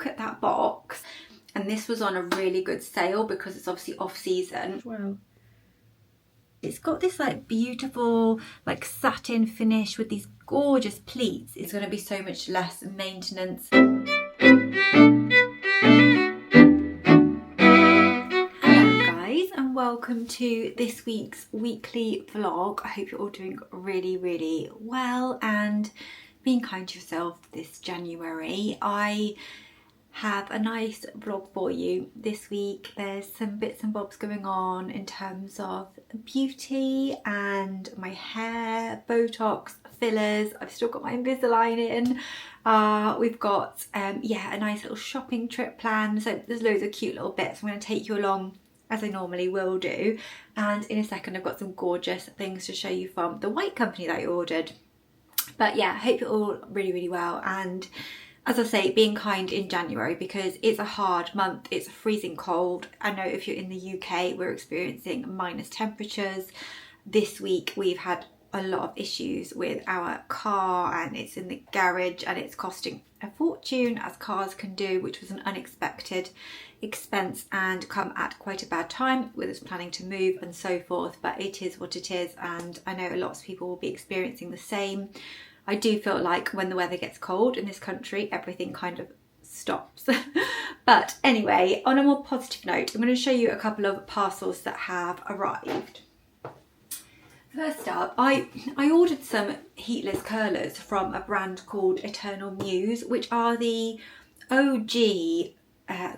look at that box. And this was on a really good sale because it's obviously off season. Wow. It's got this like beautiful like satin finish with these gorgeous pleats. It's going to be so much less maintenance. Welcome to this week's weekly vlog. I hope you're all doing really well and being kind to yourself this January. I have a nice vlog for you this week. There's some bits and bobs going on in terms of beauty and my hair, Botox, fillers. I've still got my Invisalign in. We've got yeah, a nice little shopping trip planned. So there's loads of cute little bits. I'm going to take you along as I normally will do, and in a second I've got some gorgeous things to show you from the white company that I ordered. But yeah, I hope you're all really well, and as I say, being kind in January because it's a hard month. It's freezing cold. I know if you're in the UK, we're experiencing minus temperatures. This week we've had a lot of issues with our car, and it's in the garage and it's costing a fortune, as cars can do, which was an unexpected expense and come at quite a bad time with us planning to move and so forth. But it is what it is, and I know lots of people will be experiencing the same. I do feel like when the weather gets cold in this country, everything kind of stops. But anyway, on a more positive note, I'm going to show you a couple of parcels that have arrived. First up, I ordered some heatless curlers from a brand called Eternal Muse, which are the OG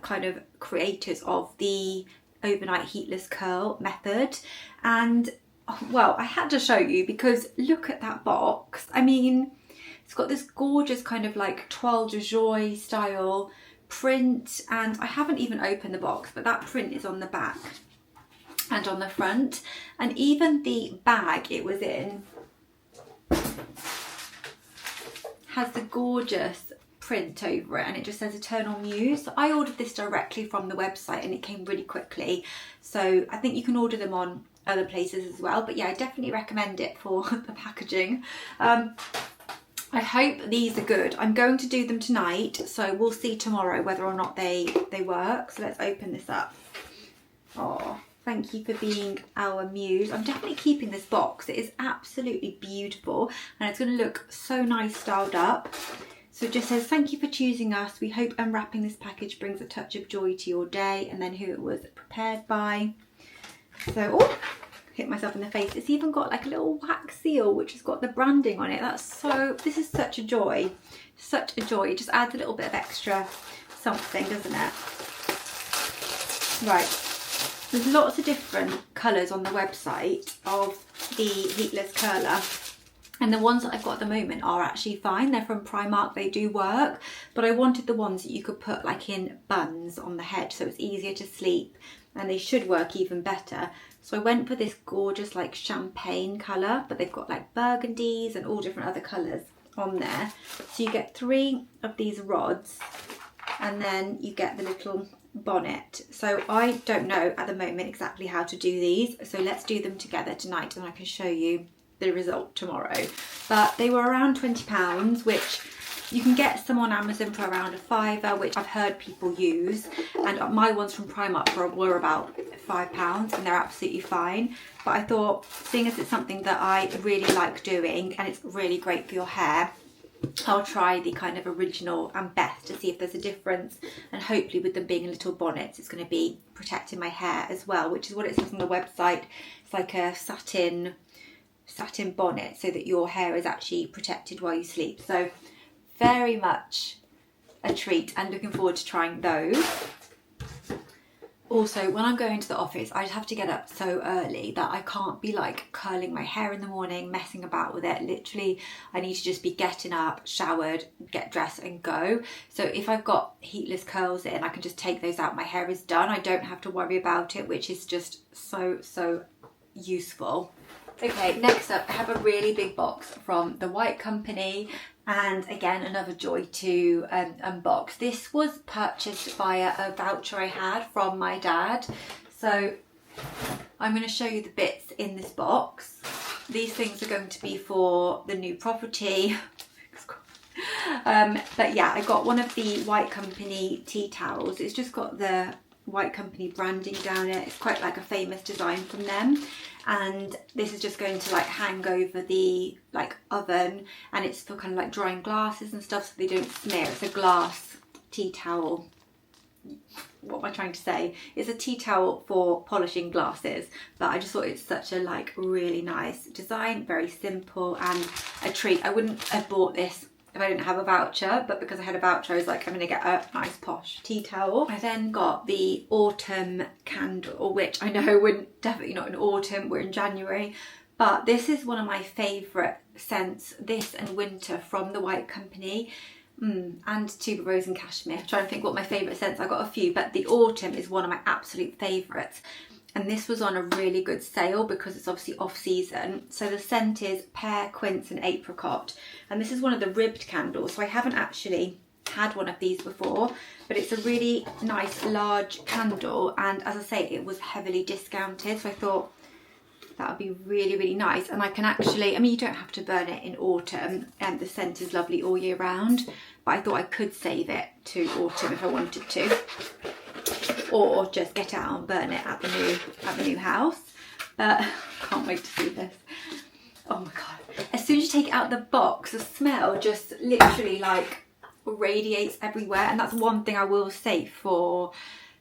kind of creators of the overnight heatless curl method. And well, I had to show you because look at that box. I mean, it's got this gorgeous kind of like toile de joie style print, and I haven't even opened the box, but that print is on the back and on the front, and even the bag it was in has the gorgeous print over it, and it just says Eternal Muse. So I ordered this directly from the website and it came really quickly, so I think you can order them on other places as well, but yeah, I definitely recommend it for the packaging. I hope these are good. I'm going to do them tonight, so we'll see tomorrow whether or not they work. So let's open this up. Oh, thank you for being our muse. I'm definitely keeping this box. It is absolutely beautiful and it's going to look so nice styled up. So it just says, thank you for choosing us. We hope unwrapping this package brings a touch of joy to your day, and then who it was prepared by. So, oh, hit myself in the face. It's even got like a little wax seal which has got the branding on it. This is such a joy. Such a joy. It just adds a little bit of extra something, doesn't it? Right. There's lots of different colours on the website of the heatless curler, and the ones that I've got at the moment are actually fine. They're from Primark, they do work, but I wanted the ones that you could put like in buns on the head so it's easier to sleep, and they should work even better. So I went for this gorgeous like champagne colour, but they've got like burgundies and all different other colours on there. So you get 3 of these rods, and then you get the little bonnet. So I don't know at the moment exactly how to do these, so let's do them together tonight and I can show you the result tomorrow. But they were around £20, which you can get some on Amazon for around a £5, which I've heard people use, and my ones from Primark were about £5 and they're absolutely fine. But I thought, seeing as it's something that I really like doing and it's really great for your hair, I'll try the kind of original and best to see if there's a difference, and hopefully with them being little bonnets it's going to be protecting my hair as well, which is what it says on the website. It's like a satin bonnet so that your hair is actually protected while you sleep. So very much a treat and looking forward to trying those. Also, when I'm going to the office, I have to get up so early that I can't be like curling my hair in the morning, messing about with it. Literally, I need to just be getting up, showered, get dressed and go. So if I've got heatless curls in, I can just take those out. My hair is done. I don't have to worry about it, which is just so useful. Okay, next up I have a really big box from the White Company, and again another joy to unbox. This was purchased via a voucher I had from my dad, so I'm going to show you the bits in this box. These things are going to be for the new property. But yeah, I got one of the White Company tea towels. It's just got the White Company branding down it. It's quite like a famous design from them. And this is just going to like hang over the like oven, and it's for kind of like drying glasses and stuff so they don't smear. It's a glass tea towel. What am I trying to say? It's a tea towel for polishing glasses, but I just thought it's such a like really nice design, very simple and a treat. I wouldn't have bought this if I didn't have a voucher, but because I had a voucher I was like, I'm gonna get a nice posh tea towel. I then got the autumn candle, which I know we're definitely not in autumn, we're in January, but this is one of my favourite scents, this and winter, from the White Company. And tuberose and cashmere. I'm trying to think what my favourite scents. I got a few, but the autumn is one of my absolute favourites. And this was on a really good sale because it's obviously off season. So the scent is pear, quince and apricot. And this is one of the ribbed candles. So I haven't actually had one of these before, but it's a really nice large candle. And as I say, it was heavily discounted. So I thought that would be really, really nice. And I can actually, I mean, you don't have to burn it in autumn, and the scent is lovely all year round, but I thought I could save it to autumn if I wanted to, or just get out and burn it at the new house. But can't wait to see this. Oh my God. As soon as you take it out of the box, the smell just literally like radiates everywhere. And that's one thing I will say for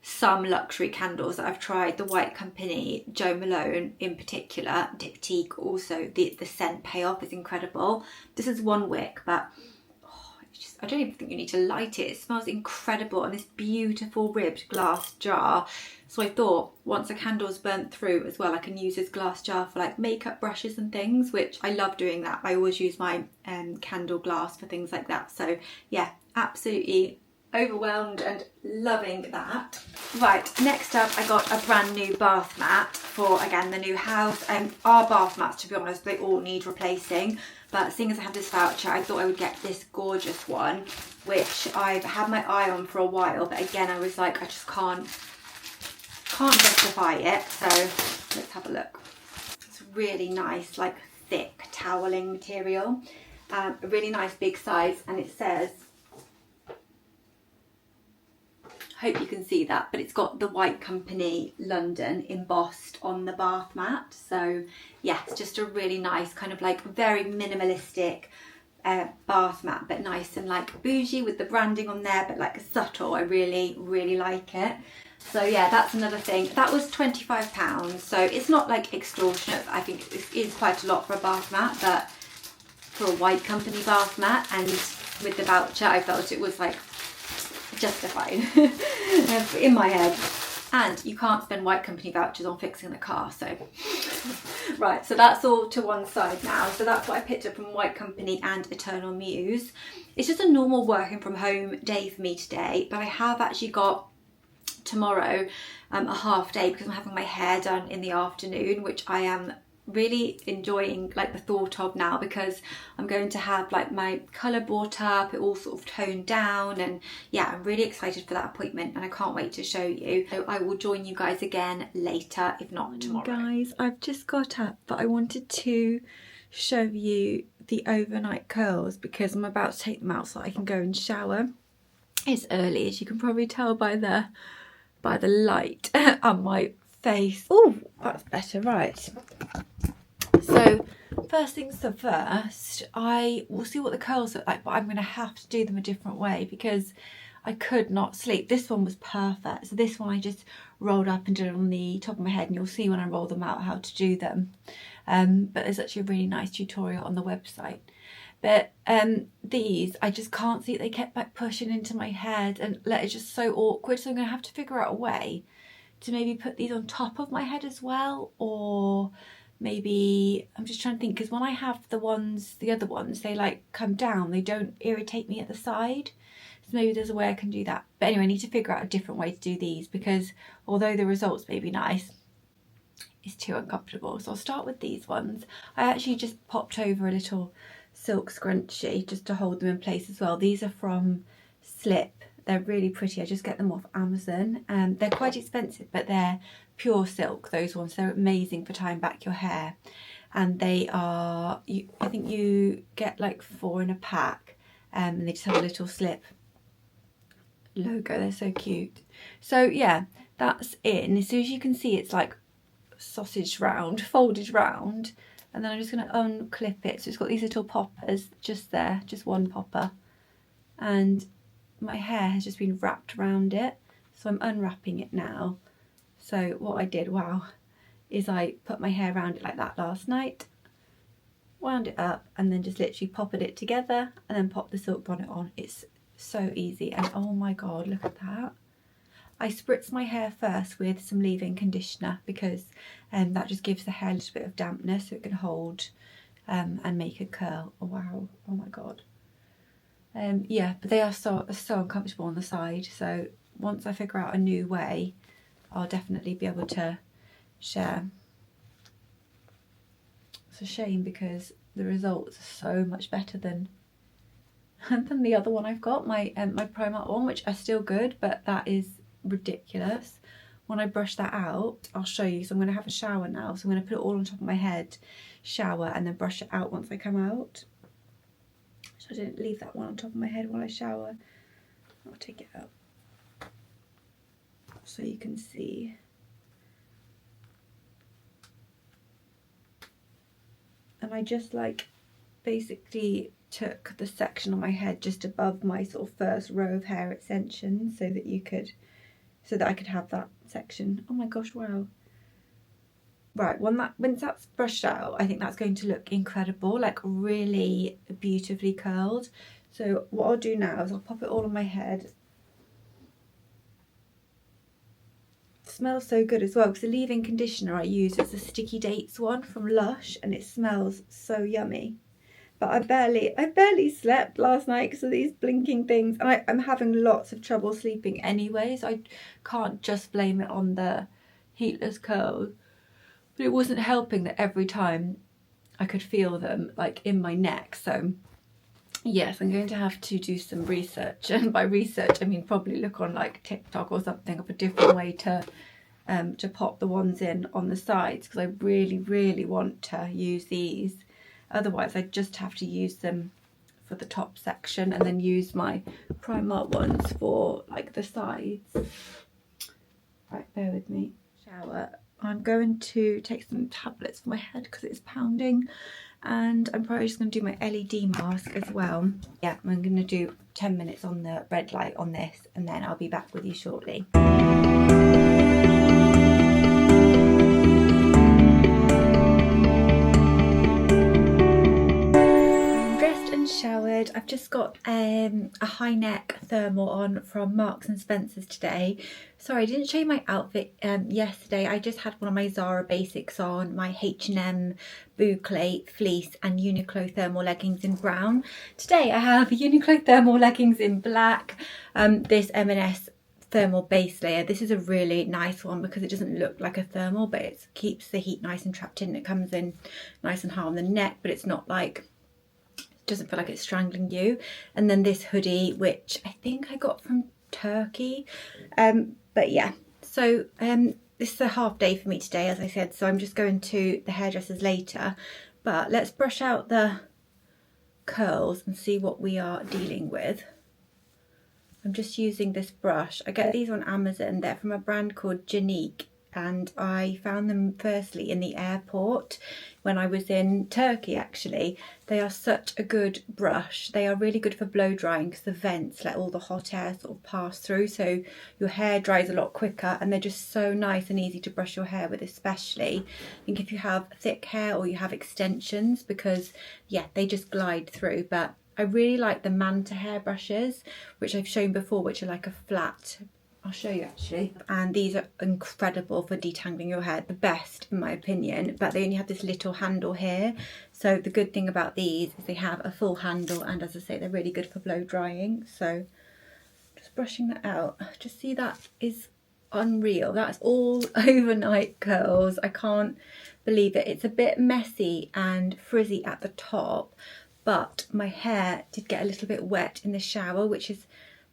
some luxury candles that I've tried, the White Company, Jo Malone in particular, Diptyque also, the scent payoff is incredible. This is one wick, but it's just, I don't even think you need to light it. It smells incredible in this beautiful ribbed glass jar. So I thought once a candle's burnt through as well, I can use this glass jar for like makeup brushes and things, which I love doing that. I always use my candle glass for things like that. So yeah, absolutely overwhelmed and loving that. Right, next up I got a brand new bath mat for, again, the new house. Our bath mats, to be honest, they all need replacing, but seeing as I have this voucher, I thought I would get this gorgeous one, which I've had my eye on for a while, but again I was like, I just can't justify it. So let's have a look. It's really nice, like thick toweling material, a really nice big size, and it says, hope you can see that, but it's got the White Company London embossed on the bath mat. So yeah, it's just a really nice kind of like very minimalistic bath mat, but nice and like bougie with the branding on there, but like subtle. I really, really like it. So yeah, that's another thing. That was £25, so it's not like extortionate. I think it is quite a lot for a bath mat, but for a White Company bath mat, and with the voucher I felt it was like justified in my head. And you can't spend White Company vouchers on fixing the car, so right, so that's all to one side now. So that's what I picked up from White Company and Eternal Muse. It's just a normal working from home day for me today, but I have actually got tomorrow a half day because I'm having my hair done in the afternoon, which I am really enjoying like the thought of now, because I'm going to have like my colour brought up, it all sort of toned down, and yeah, I'm really excited for that appointment and I can't wait to show you. So I will join you guys again later, if not tomorrow. Guys, I've just got up, but I wanted to show you the overnight curls because I'm about to take them out so I can go and shower. It's early, as you can probably tell by the light on my face. Oh, that's better, right. So first things first, I will see what the curls look like, but I'm going to have to do them a different way because I could not sleep. This one was perfect. So this one I just rolled up and did it on the top of my head, and you'll see when I roll them out how to do them. But there's actually a really nice tutorial on the website. But these, I just can't see it. They kept like pushing into my head and it's just so awkward. So I'm going to have to figure out a way to maybe put these on top of my head as well, or maybe I'm just trying to think, because when I have the other ones, they like come down, they don't irritate me at the side. So maybe there's a way I can do that. But anyway, I need to figure out a different way to do these because although the results may be nice, it's too uncomfortable. So I'll start with these ones. I actually just popped over a little silk scrunchie just to hold them in place as well. These are from Slip. They're really pretty. I just get them off Amazon. They're quite expensive, but they're pure silk, those ones. They're amazing for tying back your hair. And they are, I think you get like 4 in a pack. and they just have a little slip logo. They're so cute. So yeah, that's it. And as soon as you can see, it's like sausage round, folded round, and then I'm just going to unclip it. So it's got these little poppers just there, just one popper, and my hair has just been wrapped around it, so I'm unwrapping it now. So what I did, wow, is I put my hair around it like that last night, wound it up, and then just literally popped it together and then popped the silk bonnet on. It's so easy, and oh my god, look at that. I spritz my hair first with some leave-in conditioner because that just gives the hair a little bit of dampness so it can hold and make a curl. Oh wow, oh my god. Yeah, but they are so uncomfortable on the side, so once I figure out a new way, I'll definitely be able to share. It's a shame because the results are so much better than the other one I've got, my Primark one, which are still good, but that is ridiculous. When I brush that out, I'll show you. So I'm going to have a shower now, so I'm going to put it all on top of my head, shower, and then brush it out once I come out. So I didn't leave that one on top of my head while I shower. I'll take it out so you can see. And I just like basically took the section on my head just above my sort of first row of hair extensions so that I could have that section. Oh my gosh, wow. Right, once that's brushed out, I think that's going to look incredible, like really beautifully curled. So what I'll do now is I'll pop it all on my head. It smells so good as well because the leave-in conditioner I use is a Sticky Dates one from Lush, and it smells so yummy. But I barely slept last night because of these blinking things, and I'm having lots of trouble sleeping anyway, so I can't just blame it on the heatless curls. But it wasn't helping that every time I could feel them like in my neck. So yes, I'm going to have to do some research, and by research I mean probably look on like TikTok or something of a different way to pop the ones in on the sides, because I really want to use these. Otherwise I just have to use them for the top section and then use my Primark ones for like the sides. Right, bear with me. Shower. I'm going to take some tablets for my head because it's pounding, and I'm probably just going to do my LED mask as well. Yeah, I'm going to do 10 minutes on the red light on this, and then I'll be back with you shortly. Showered. I've just got a high neck thermal on from Marks and Spencer's today. Sorry, I didn't show you my outfit yesterday. I just had one of my Zara basics on, my H&M boucle fleece and Uniqlo thermal leggings in brown. Today I have Uniqlo thermal leggings in black, this M&S thermal base layer. This is a really nice one because it doesn't look like a thermal, but it keeps the heat nice and trapped in. It comes in nice and high on the neck, but it's not like, doesn't feel like it's strangling you. And then this hoodie, which I think I got from Turkey, but yeah, so this is a half day for me today, as I said, so I'm just going to the hairdressers later. But let's brush out the curls and see what we are dealing with. I'm just using this brush. I get these on Amazon. They're from a brand called Janique, and I found them firstly in the airport when I was in Turkey actually. They are such a good brush. They are really good for blow drying because the vents let all the hot air sort of pass through, so your hair dries a lot quicker, and they're just so nice and easy to brush your hair with, especially I think if you have thick hair or you have extensions, because yeah, they just glide through. But I really like the Manta hair brushes, which I've shown before, which are like a flat. I'll show you actually. And these are incredible for detangling your hair, the best in my opinion, but they only have this little handle here. So the good thing about these is they have a full handle, and as I say, they're really good for blow drying. So just brushing that out. Just see, that is unreal. That's all overnight curls. I can't believe it. It's a bit messy and frizzy at the top, but my hair did get a little bit wet in the shower, which is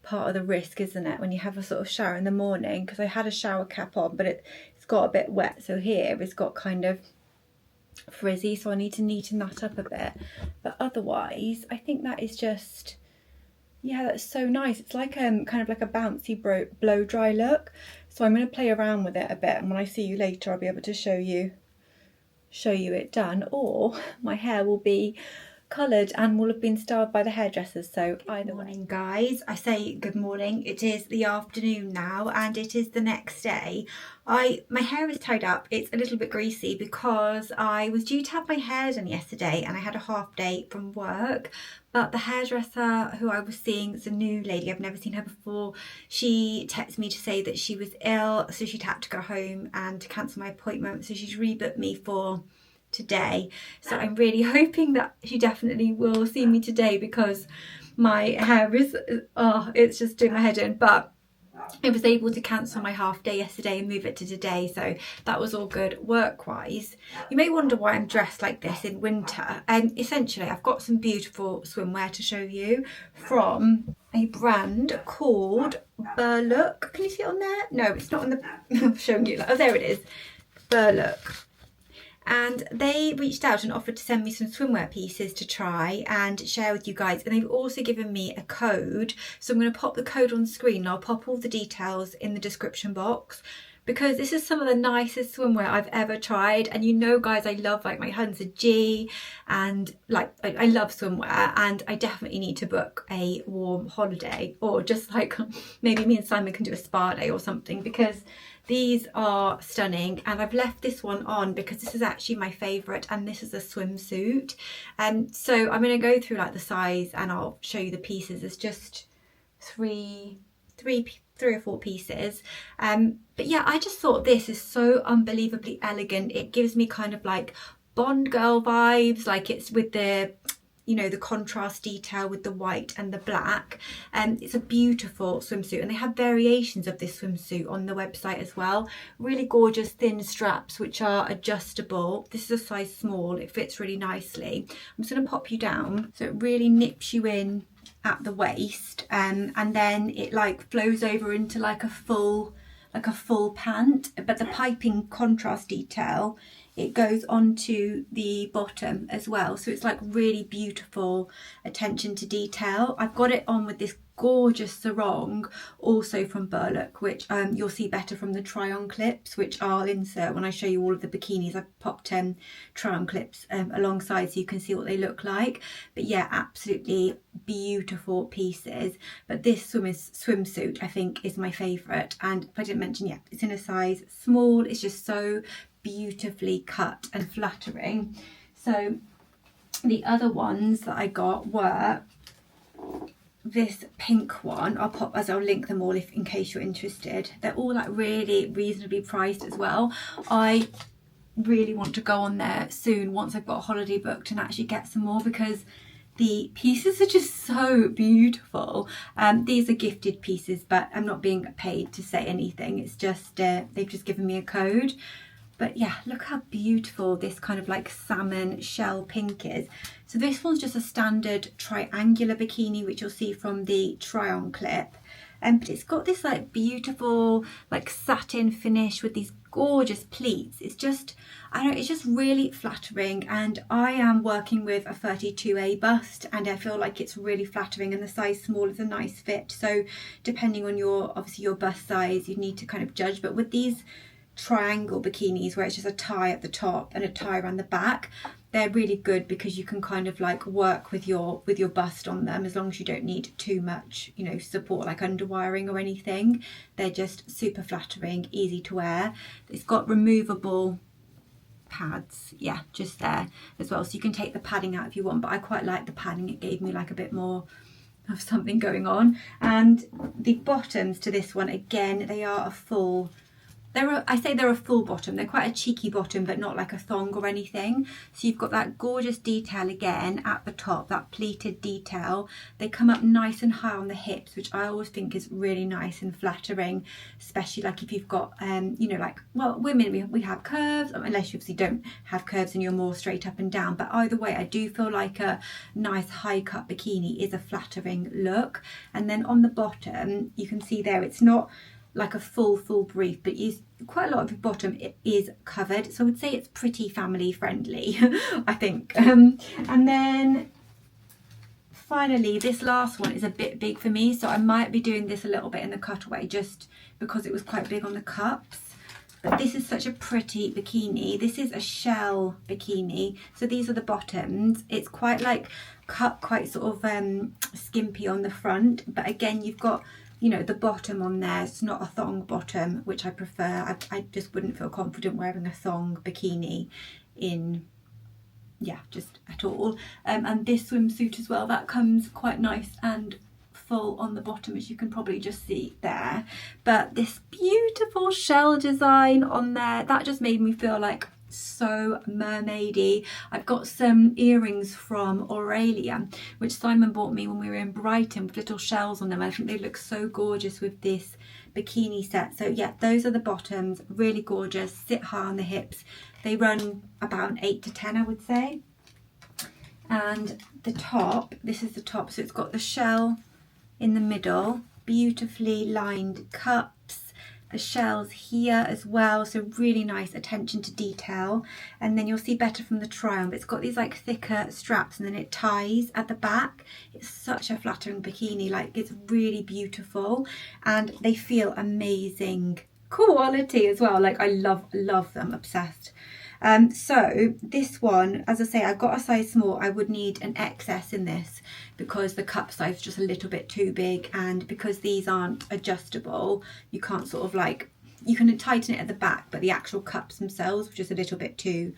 part of the risk, isn't it, when you have a sort of shower in the morning, because I had a shower cap on, but it's got a bit wet, so here it's got kind of frizzy, so I need to neaten that up a bit. But otherwise I think that is just Yeah, that's so nice. It's like kind of like a bouncy blow dry look. So I'm going to play around with it a bit, and when I see you later I'll be able to show you it done, or my hair will be coloured and will have been styled by the hairdressers. So either way. Morning guys, I say good morning. It is the afternoon now and it is the next day. My hair is tied up. It's a little bit greasy because I was due to have my hair done yesterday and I had a half day from work, but the hairdresser who I was seeing is a new lady. I've never seen her before. She texted me to say that she was ill, so she'd had to go home and cancel my appointment, so she's rebooked me for today. So I'm really hoping that she definitely will see me today, because my hair is it's just doing my head in. But I was able to cancel my half day yesterday and move it to today, so that was all good work wise. You may wonder why I'm dressed like this in winter, and essentially I've got some beautiful swimwear to show you from a brand called Berlook. Can you see it on there? No, it's not on the I'm showing you. Oh, there it is. Berlook. And they reached out and offered to send me some swimwear pieces to try and share with you guys, and they've also given me a code, so I'm going to pop the code on screen and I'll pop all the details in the description box, because this is some of the nicest swimwear I've ever tried. And you know guys, I love like my Hunter G, and like I love swimwear, and I definitely need to book a warm holiday, or just like maybe me and Simon can do a spa day or something, because these are stunning. And I've left this one on because this is actually my favourite, and this is a swimsuit. So I'm going to go through like the size and I'll show you the pieces. There's just three or four pieces. But yeah, I just thought this is so unbelievably elegant. It gives me kind of like Bond girl vibes, like it's with the, you know, the contrast detail with the white and the black. And it's a beautiful swimsuit, and they have variations of this swimsuit on the website as well. Really gorgeous thin straps which are adjustable. This is a size small. It fits really nicely. I'm just going to pop you down so it really nips you in at the waist, and then it like flows over into like a full pant, but the piping contrast detail, it goes onto the bottom as well, so it's like really beautiful attention to detail. I've got it on with this gorgeous sarong, also from Berlook, which you'll see better from the try-on clips, which I'll insert when I show you all of the bikinis. I've popped try-on clips alongside so you can see what they look like. But yeah, absolutely beautiful pieces. But this swimsuit I think is my favourite, and if I didn't mention, yeah, it's in a size small. It's just so beautifully cut and flattering. So the other ones that I got were this pink one. I'll link them all in case you're interested. They're all like really reasonably priced as well. I really want to go on there soon once I've got a holiday booked and actually get some more, because the pieces are just so beautiful. These are gifted pieces, but I'm not being paid to say anything. It's just they've just given me a code. But yeah, look how beautiful this kind of like salmon shell pink is. So this one's just a standard triangular bikini, which you'll see from the try-on clip. But it's got this like beautiful like satin finish with these gorgeous pleats. It's just, I don't know, it's just really flattering. And I am working with a 32A bust, and I feel like it's really flattering, and the size small is a nice fit. So depending on obviously your bust size, you need to kind of judge. But with these triangle bikinis where it's just a tie at the top and a tie around the back, they're really good because you can kind of like work with your bust on them, as long as you don't need too much, you know, support like underwiring or anything. They're just super flattering, easy to wear. It's got removable pads, yeah, just there as well, so you can take the padding out if you want, but I quite like the padding. It gave me like a bit more of something going on. And the bottoms to this one, again, they are a full, I say they're a full bottom. They're quite a cheeky bottom, but not like a thong or anything. So you've got that gorgeous detail again at the top, that pleated detail. They come up nice and high on the hips, which I always think is really nice and flattering, especially like if you've got, you know, like, well, women, we have curves, unless you obviously don't have curves and you're more straight up and down. But either way, I do feel like a nice high cut bikini is a flattering look. And then on the bottom, you can see there, it's not like a full brief, but quite a lot of the bottom it is covered, so I would say it's pretty family friendly. I think. And then finally, this last one is a bit big for me, so I might be doing this a little bit in the cutaway just because it was quite big on the cups. But this is such a pretty bikini. This is a shell bikini. So these are the bottoms. It's quite like cut, quite sort of skimpy on the front. But again, you've got, you know, the bottom on there. It's not a thong bottom, which I prefer. I just wouldn't feel confident wearing a thong bikini in, yeah, just at all. And this swimsuit as well, that comes quite nice and full on the bottom, as you can probably just see there. But this beautiful shell design on there, that just made me feel like so mermaidy. I've got some earrings from Aurelia, which Simon bought me when we were in Brighton, with little shells on them. I think they look so gorgeous with this bikini set. So yeah, those are the bottoms, really gorgeous, sit high on the hips. They run about an 8 to 10, I would say. And the top, this is the top, so it's got the shell in the middle, beautifully lined cups, the shells here as well, so really nice attention to detail. And then you'll see better from the try on, but it's got these like thicker straps and then it ties at the back. It's such a flattering bikini, like it's really beautiful, and they feel amazing quality as well. Like I love them, obsessed. So this one, as I say, I got a size small. I would need an XS in this because the cup size is just a little bit too big, and because these aren't adjustable, you can't sort of like, you can tighten it at the back, but the actual cups themselves were just a little bit too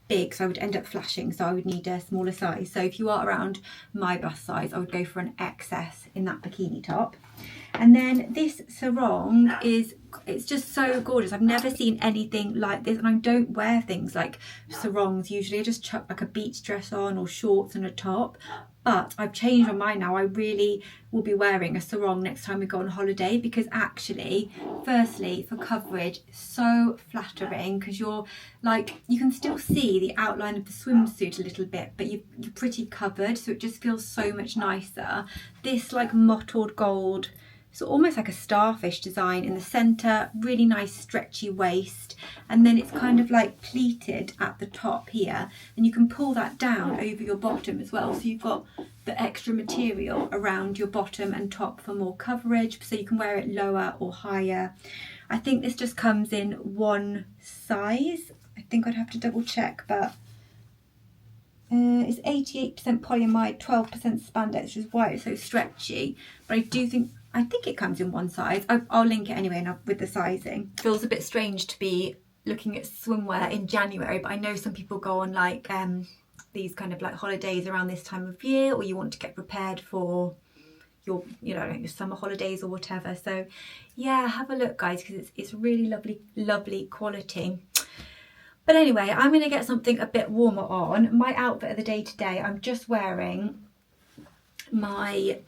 big, so I would end up flashing, so I would need a smaller size. So if you are around my bust size, I would go for an XS in that bikini top. And then this sarong is, it's just so gorgeous. I've never seen anything like this, and I don't wear things like sarongs usually. I just chuck like a beach dress on or shorts and a top. But I've changed my mind now. I really will be wearing a sarong next time we go on holiday, because actually, firstly, for coverage, so flattering, because you're like, you can still see the outline of the swimsuit a little bit, but you're pretty covered, so it just feels so much nicer. This like mottled gold, so almost like a starfish design in the centre, really nice stretchy waist, and then it's kind of like pleated at the top here, and you can pull that down over your bottom as well, so you've got the extra material around your bottom and top for more coverage, so you can wear it lower or higher. I think this just comes in one size. I think I'd have to double check, but it's 88% polyamide, 12% spandex, which is why it's so stretchy. But I think it comes in one size. I'll link it anyway with the sizing. It feels a bit strange to be looking at swimwear in January, but I know some people go on like these kind of like holidays around this time of year, or you want to get prepared for your, you know, your summer holidays or whatever. So yeah, have a look, guys, because it's really lovely quality. But anyway, I'm going to get something a bit warmer on. My outfit of the day today, I'm just wearing my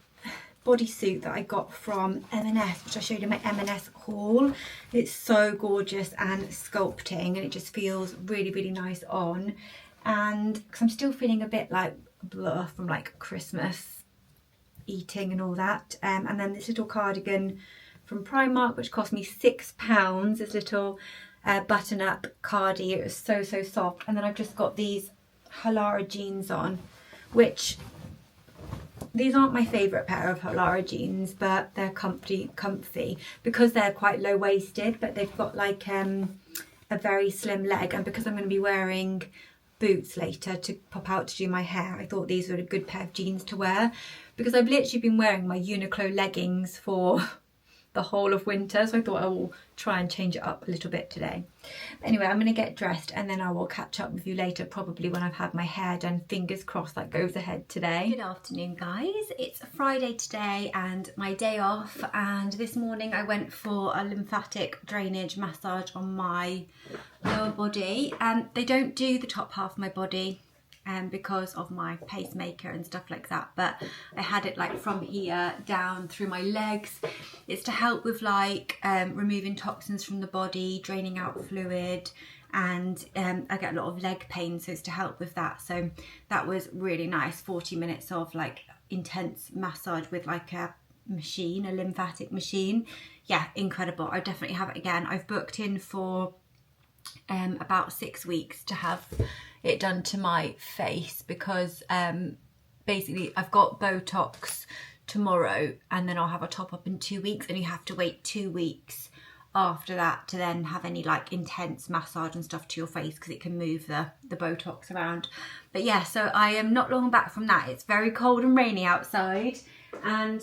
bodysuit that I got from M&S, which I showed you in my M&S haul. It's so gorgeous and sculpting, and it just feels really nice on. And because I'm still feeling a bit like blah from like Christmas eating and all that. And then this little cardigan from Primark, which cost me £6. This little button-up cardi. It was so soft. And then I've just got these Halara jeans on, which these aren't my favourite pair of Halara jeans, but they're comfy because they're quite low-waisted, but they've got like a very slim leg, and because I'm going to be wearing boots later to pop out to do my hair, I thought these were a good pair of jeans to wear, because I've literally been wearing my Uniqlo leggings for the whole of winter, so I thought I will try and change it up a little bit today. Anyway, I'm going to get dressed and then I will catch up with you later, probably when I've had my hair done. Fingers crossed that goes ahead today. Good afternoon, guys. It's Friday today and my day off, and this morning I went for a lymphatic drainage massage on my lower body. They don't do the top half of my body because of my pacemaker and stuff like that, but I had it like from here down through my legs. It's to help with like removing toxins from the body, draining out fluid, and I get a lot of leg pain, so it's to help with that. So that was really nice. 40 minutes of like intense massage with like a machine, a lymphatic machine. Yeah, incredible. I definitely have it again. I've booked in for about 6 weeks to have it done to my face, because basically I've got Botox tomorrow, and then I'll have a top up in 2 weeks, and you have to wait 2 weeks after that to then have any like intense massage and stuff to your face, because it can move the Botox around. But yeah, so I am not long back from that. It's very cold and rainy outside, and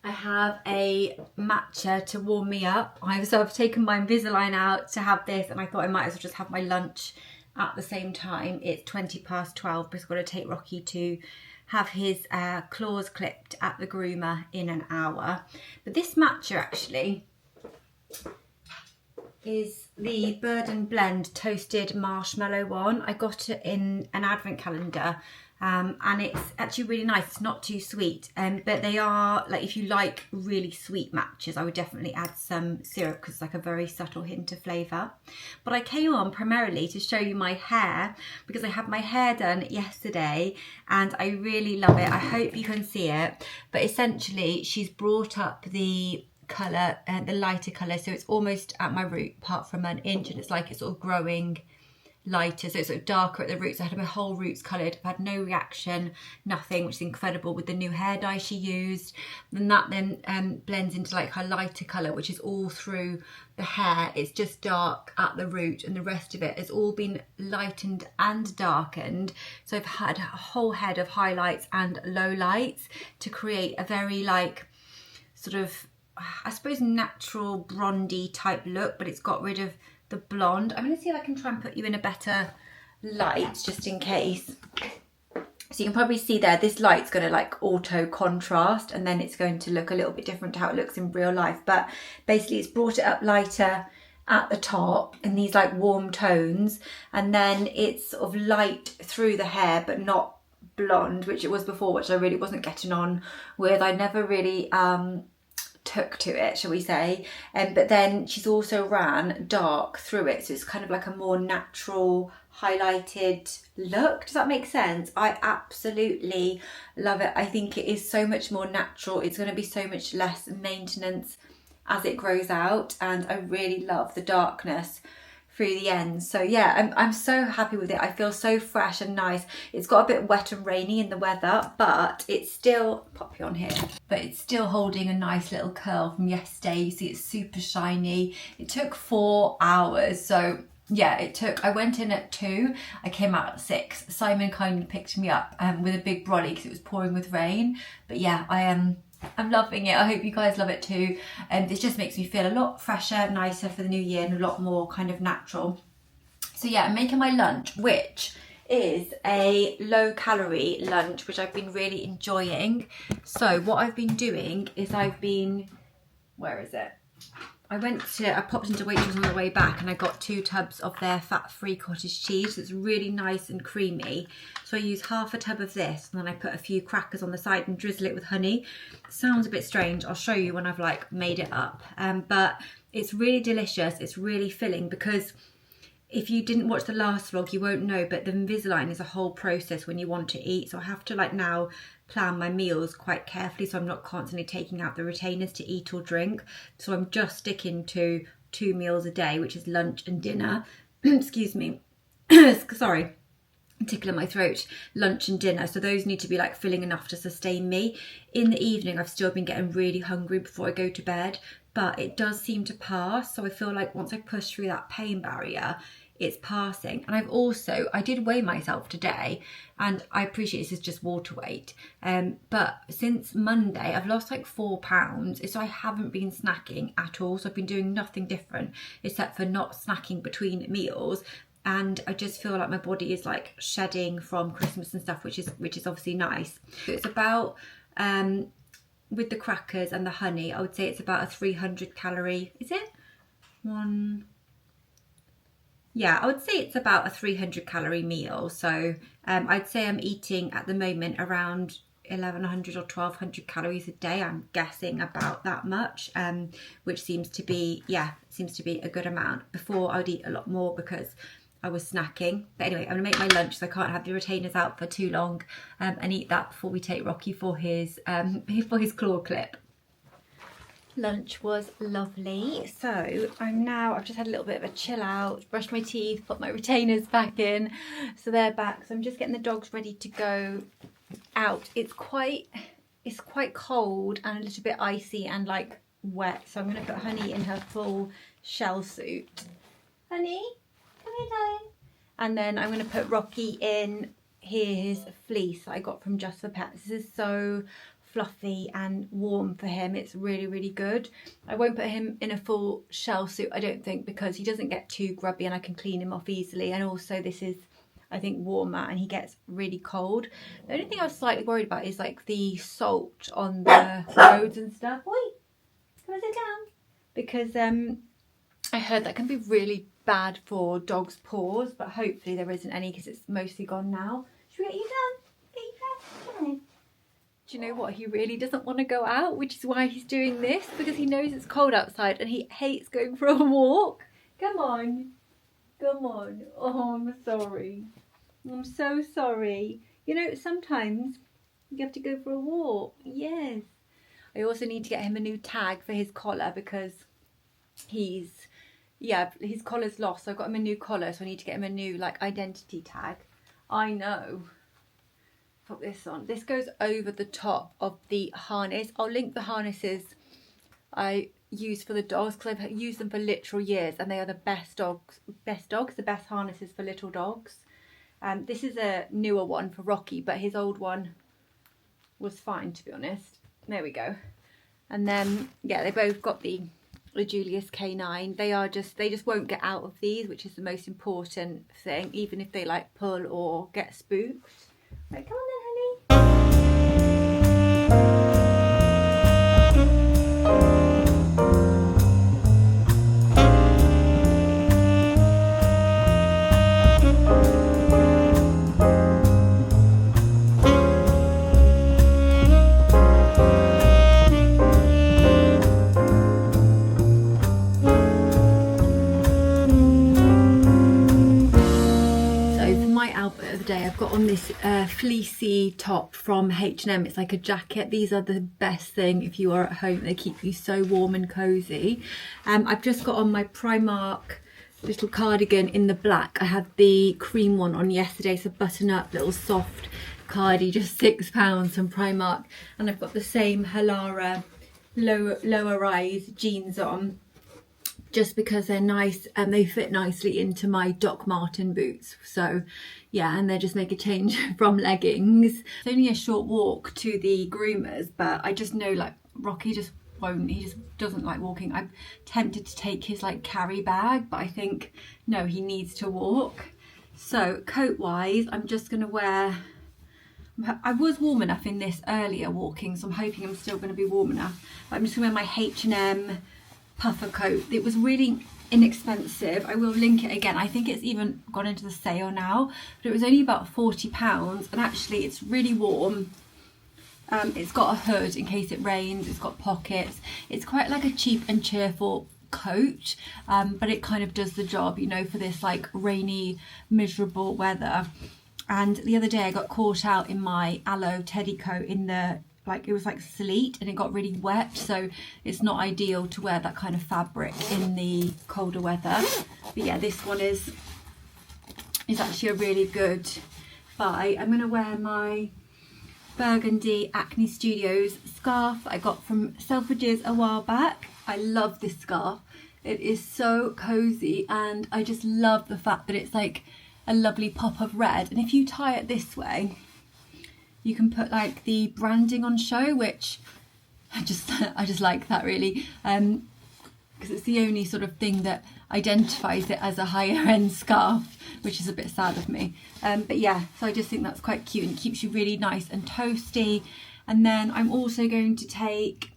I have a matcha to warm me up. So I've taken my Invisalign out to have this, and I thought I might as well just have my lunch at the same time. It's 12:20 because I've got to take Rocky to have his claws clipped at the groomer in an hour. But this matcha actually is the Bird and Blend toasted marshmallow one. I got it in an advent calendar, and it's actually really nice. It's not too sweet, but they are, like, if you like really sweet matches, I would definitely add some syrup because it's like a very subtle hint of flavour. But I came on primarily to show you my hair, because I had my hair done yesterday and I really love it. I hope you can see it, but essentially she's brought up the colour, the lighter colour, so it's almost at my root apart from an inch, and it's like it's sort of growing lighter, so it's sort of darker at the roots. I had my whole roots coloured. I've had no reaction, nothing, which is incredible with the new hair dye she used. And that then blends into like her lighter colour, which is all through the hair. It's just dark at the root, and the rest of it has all been lightened and darkened. So I've had a whole head of highlights and lowlights to create a very like sort of, I suppose, natural blondie type look, but it's got rid of the blonde. I'm going to see if I can try and put you in a better light just in case. So you can probably see there, this light's going to like auto contrast, and then it's going to look a little bit different to how it looks in real life. But basically it's brought it up lighter at the top in these like warm tones, and then it's sort of light through the hair but not blonde, which it was before, which I really wasn't getting on with. I never really took to it, shall we say, but then she's also ran dark through it, so it's kind of like a more natural highlighted look. Does that make sense? I absolutely love it. I think it is so much more natural. It's going to be so much less maintenance as it grows out, and I really love the darkness through the ends. So yeah, I'm so happy with it. I feel so fresh and nice. It's got a bit wet and rainy in the weather, but it's still, pop you on here, but it's still holding a nice little curl from yesterday. You see it's super shiny. It took 4 hours, so yeah, I went in at 2, I came out at 6. Simon kindly picked me up with a big brolly because it was pouring with rain. But yeah, I'm loving it. I hope you guys love it too. And it just makes me feel a lot fresher, nicer for the new year, and a lot more kind of natural. So yeah, I'm making my lunch, which is a low calorie lunch, which I've been really enjoying. So what I've been doing is where is it? I popped into Waitrose on the way back, and I got 2 tubs of their fat-free cottage cheese. It's really nice and creamy. So I use half a tub of this, and then I put a few crackers on the side and drizzle it with honey. Sounds a bit strange. I'll show you when I've like made it up. But it's really delicious. It's really filling, because if you didn't watch the last vlog, you won't know, but the Invisalign is a whole process when you want to eat. So I have to like now plan my meals quite carefully, so I'm not constantly taking out the retainers to eat or drink. So I'm just sticking to 2 meals a day, which is lunch and dinner. Excuse me. Sorry. Tickle in my throat. Lunch and dinner, so those need to be like filling enough to sustain me. In the evening I've still been getting really hungry before I go to bed, but it does seem to pass. So I feel like once I push through that pain barrier, it's passing. And I did weigh myself today, and I appreciate this is just water weight, but since Monday I've lost like 4 pounds. So I haven't been snacking at all, so I've been doing nothing different except for not snacking between meals. And I just feel like my body is like shedding from Christmas and stuff, which is obviously nice. So it's about with the crackers and the honey, I would say it's about a 300 calorie, is it? Yeah, I would say it's about a 300 calorie meal. So I'd say I'm eating at the moment around 1100 or 1200 calories a day. I'm guessing about that much, which seems to be a good amount. Before I would eat a lot more because I was snacking. But anyway, I'm gonna make my lunch so I can't have the retainers out for too long, and eat that before we take Rocky for his claw clip. Lunch was lovely. So I've just had a little bit of a chill out, brushed my teeth, put my retainers back in. So they're back. So I'm just getting the dogs ready to go out. It's quite cold and a little bit icy and like wet. So I'm going to put Honey in her full shell suit. Honey, come here, darling. And then I'm going to put Rocky in his fleece that I got from Just for Pets. This is so fluffy and warm for him. It's really, really good. I won't put him in a full shell suit, I don't think, because he doesn't get too grubby and I can clean him off easily. And also this is, I think, warmer and he gets really cold. The only thing I was slightly worried about is like the salt on the roads and stuff. Oi, come and sit down. Because I heard that can be really bad for dogs' paws, but hopefully there isn't any because it's mostly gone now. Should we get you done? Get you dressed? Come on. Do you know what? He really doesn't want to go out, which is why he's doing this, because he knows it's cold outside and he hates going for a walk. Come on. Come on. Oh, I'm sorry. I'm so sorry. You know, sometimes you have to go for a walk. Yes. I also need to get him a new tag for his collar because his collar's lost. So I've got him a new collar, so I need to get him a new like identity tag. I know. Put this on. This goes over the top of the harness. I'll link the harnesses I use for the dogs because I've used them for literal years and they are the best the best harnesses for little dogs. This is a newer one for Rocky, but his old one was fine, to be honest. There we go. And then yeah, they both got the Julius K9. They just won't get out of these, which is the most important thing, even if they like pull or get spooked. Right, come on then, I've got on this fleecy top from H&M. It's like a jacket. These are the best thing if you are at home. They keep you so warm and cozy. I've just got on my Primark little cardigan in the black. I had the cream one on yesterday, so button up little soft cardi, just £6 from Primark. And I've got the same Halara lower rise jeans on, just because they're nice and they fit nicely into my Doc Marten boots. So yeah, and they just make a change from leggings. It's only a short walk to the groomers, but I just know like Rocky just won't, he just doesn't like walking. I'm tempted to take his like carry bag, but I think no, he needs to walk. So coat wise, I'm just gonna wear, I was warm enough in this earlier walking, so I'm hoping I'm still gonna be warm enough. But I'm just gonna wear my H&M puffer coat. It was really inexpensive. I will link it again. I think it's even gone into the sale now, but it was only about £40 and actually it's really warm. It's got a hood in case it rains, it's got pockets. It's quite like a cheap and cheerful coat, but it kind of does the job, you know, for this like rainy, miserable weather. And the other day I got caught out in my aloe teddy coat in the, like, it was like sleet and it got really wet, so it's not ideal to wear that kind of fabric in the colder weather. But yeah, this one is actually a really good buy. I'm gonna wear my burgundy Acne Studios scarf I got from Selfridges a while back. I love this scarf. It is so cozy and I just love the fact that it's like a lovely pop of red, and if you tie it this way you can put like the branding on show, which I just like that really, because it's the only sort of thing that identifies it as a higher end scarf, which is a bit sad of me. But yeah, so I just think that's quite cute and it keeps you really nice and toasty. And then I'm also going to take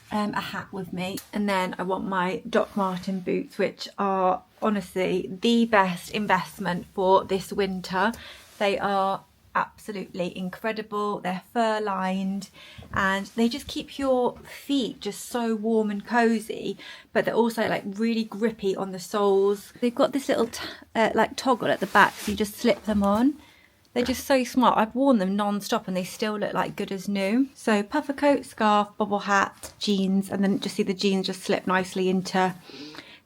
a hat with me, and then I want my Doc Marten boots, which are honestly the best investment for this winter. They are absolutely incredible. They're fur lined and they just keep your feet just so warm and cozy, but they're also like really grippy on the soles. They've got this little like toggle at the back, so you just slip them on. They're just so smart. I've worn them non-stop and they still look like good as new. So puffer coat, scarf, bobble hat, jeans, and then just see the jeans just slip nicely into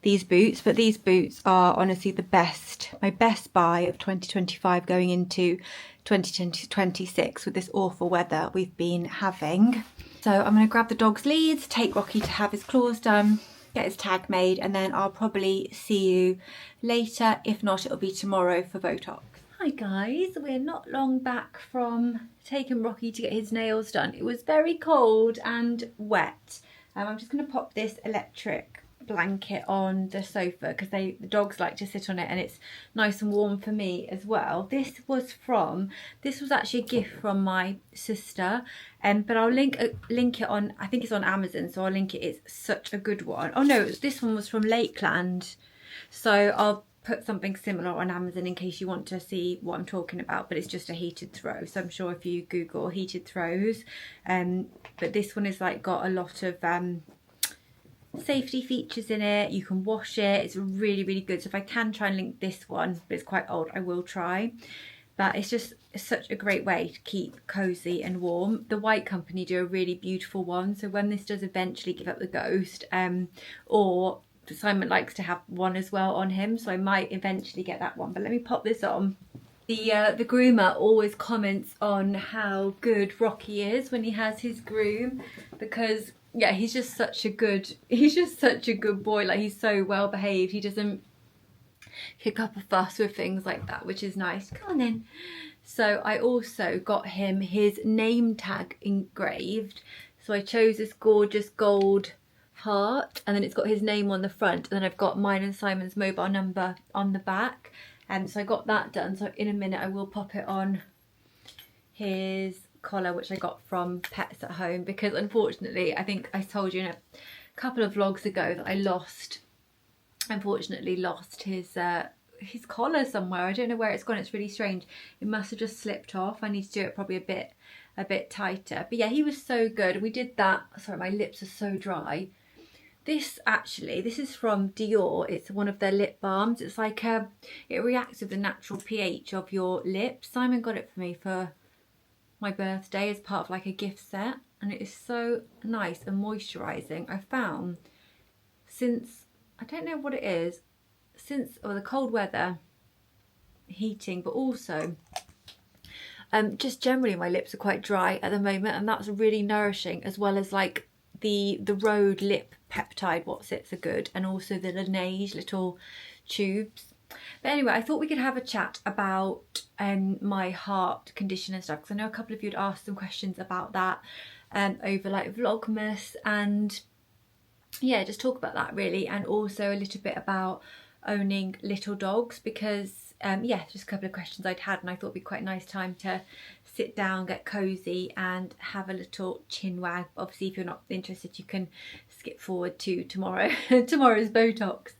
these boots. But these boots are honestly the best, my best buy of 2025 going into 2026 with this awful weather we've been having. So I'm going to grab the dog's leads, take Rocky to have his claws done, get his tag made, and then I'll probably see you later. If not, it'll be tomorrow for Botox. Hi guys, we're not long back from taking Rocky to get his nails done. It was very cold and wet. I'm just going to pop this electric blanket on the sofa because the dogs like to sit on it, and it's nice and warm for me as well. This was actually a gift from my sister, but I'll link it on, I think it's on Amazon, so I'll link it. It's such a good one. Oh no, this one was from Lakeland, so I'll put something similar on Amazon in case you want to see what I'm talking about. But it's just a heated throw, so I'm sure if you Google heated throws, but this one is like got a lot of safety features in it. You can wash it. It's really, really good. So if I can try and link this one, but it's quite old, I will try. But it's such a great way to keep cozy and warm. The White Company do a really beautiful one, so when this does eventually give up the ghost, or Simon likes to have one as well on him, so I might eventually get that one. But let me pop this on. The groomer always comments on how good Rocky is when he has his groom, because yeah, he's just such a good boy. Like, he's so well behaved. He doesn't kick up a fuss with things like that, which is nice. Come on then. So I also got him his name tag engraved. So I chose this gorgeous gold heart, and then it's got his name on the front, and then I've got mine and Simon's mobile number on the back. And so I got that done. So in a minute I will pop it on his collar, which I got from Pets at Home, because unfortunately, I think I told you in a couple of vlogs ago that I unfortunately lost his collar somewhere. I don't know where it's gone. It's really strange. It must have just slipped off. I need to do it probably a bit tighter. But yeah, he was so good. We did that. Sorry, my lips are so dry. This is from Dior. It's one of their lip balms. It's like it reacts with the natural pH of your lips. Simon got it for me for my birthday as part of like a gift set, and it is so nice and moisturizing. I found since, I don't know what it is, since the cold weather, heating, but also just generally my lips are quite dry at the moment, and that's really nourishing, as well as like the Rhode lip peptide Watsits are good, and also the Laneige little tubes. But anyway, I thought we could have a chat about my heart condition and stuff, because I know a couple of you had asked some questions about that over like Vlogmas, and yeah, just talk about that really, and also a little bit about owning little dogs, because yeah, just a couple of questions I'd had, and I thought it'd be quite a nice time to sit down, get cozy, and have a little chin wag. Obviously, if you're not interested, you can skip forward to tomorrow's Botox.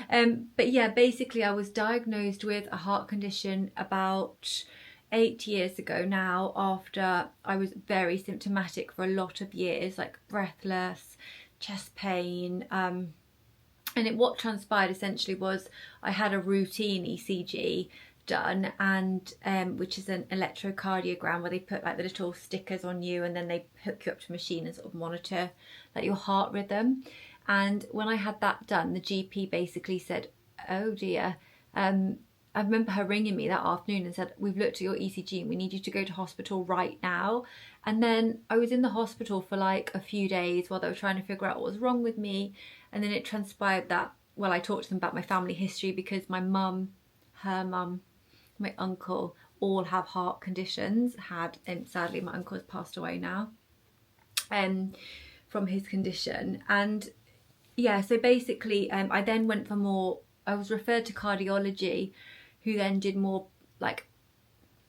But yeah, basically I was diagnosed with a heart condition about 8 years ago now, after I was very symptomatic for a lot of years, like breathless, chest pain, and what transpired essentially was I had a routine ECG done, and which is an electrocardiogram, where they put like the little stickers on you, and then they hook you up to a machine and sort of monitor like your heart rhythm. And when I had that done, the GP basically said, oh dear, I remember her ringing me that afternoon and said, we've looked at your ECG and we need you to go to hospital right now. And then I was in the hospital for like a few days while they were trying to figure out what was wrong with me. And then it transpired that, well, I talked to them about my family history, because my mum, her mum, my uncle all have heart conditions. Sadly my uncle has passed away now from his condition. And yeah, so basically I then went for I was referred to cardiology, who then did more like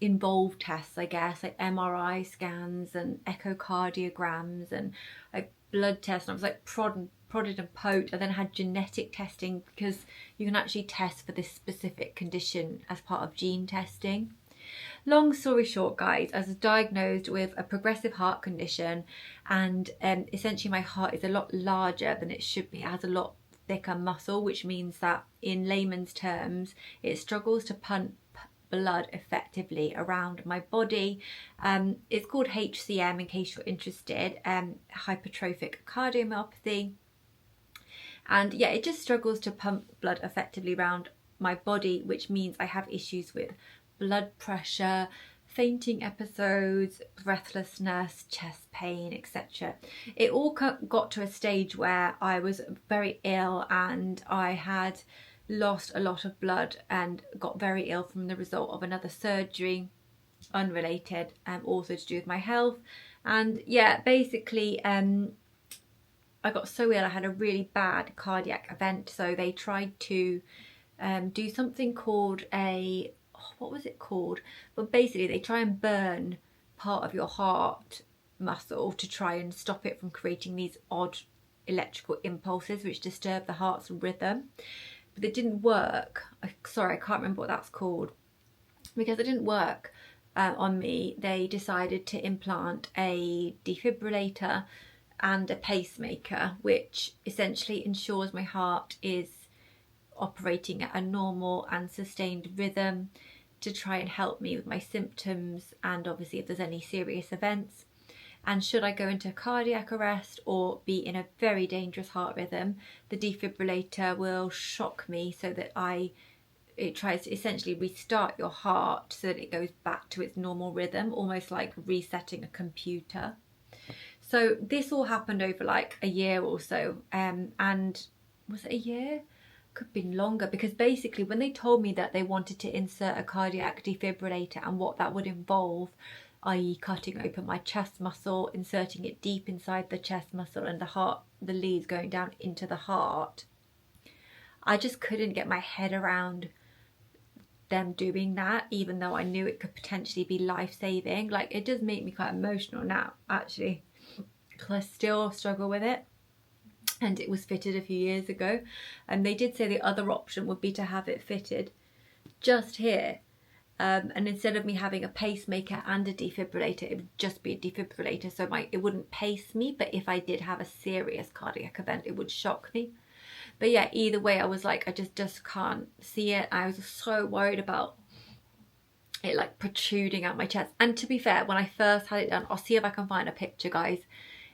involved tests, I guess, like MRI scans and echocardiograms and like blood tests. And I was like prodded and poked. I then had genetic testing, because you can actually test for this specific condition as part of gene testing. Long story short, guys, I was diagnosed with a progressive heart condition, and essentially my heart is a lot larger than it should be. It has a lot thicker muscle, which means that in layman's terms it struggles to pump blood effectively around my body. It's called HCM in case you're interested, hypertrophic cardiomyopathy. And yeah, it just struggles to pump blood effectively around my body, which means I have issues with blood pressure, fainting episodes, breathlessness, chest pain, etc. It all got to a stage where I was very ill and I had lost a lot of blood and got very ill from the result of another surgery, unrelated, also to do with my health. And yeah, basically I got so ill, I had a really bad cardiac event. So they tried to do something called what was it called? But basically they try and burn part of your heart muscle to try and stop it from creating these odd electrical impulses which disturb the heart's rhythm. But it didn't work. Sorry, I can't remember what that's called. Because it didn't work on me, they decided to implant a defibrillator and a pacemaker, which essentially ensures my heart is operating at a normal and sustained rhythm to try and help me with my symptoms and obviously if there's any serious events. And should I go into cardiac arrest or be in a very dangerous heart rhythm, the defibrillator will shock me so that it tries to essentially restart your heart so that it goes back to its normal rhythm, almost like resetting a computer. So this all happened over like a year or so, and was it a year? Could have been longer, because basically when they told me that they wanted to insert a cardiac defibrillator and what that would involve, i.e. cutting open my chest muscle, inserting it deep inside the chest muscle and the leads going down into the heart, I just couldn't get my head around them doing that, even though I knew it could potentially be life-saving. Like, it does make me quite emotional now, actually, because I still struggle with it. And it was fitted a few years ago, and they did say the other option would be to have it fitted just here, and instead of me having a pacemaker and a defibrillator, it would just be a defibrillator, so it wouldn't pace me, but if I did have a serious cardiac event it would shock me. But yeah, either way, I was like, I just can't see it. I was so worried about it like protruding out my chest. And to be fair, when I first had it done, I'll see if I can find a picture, guys.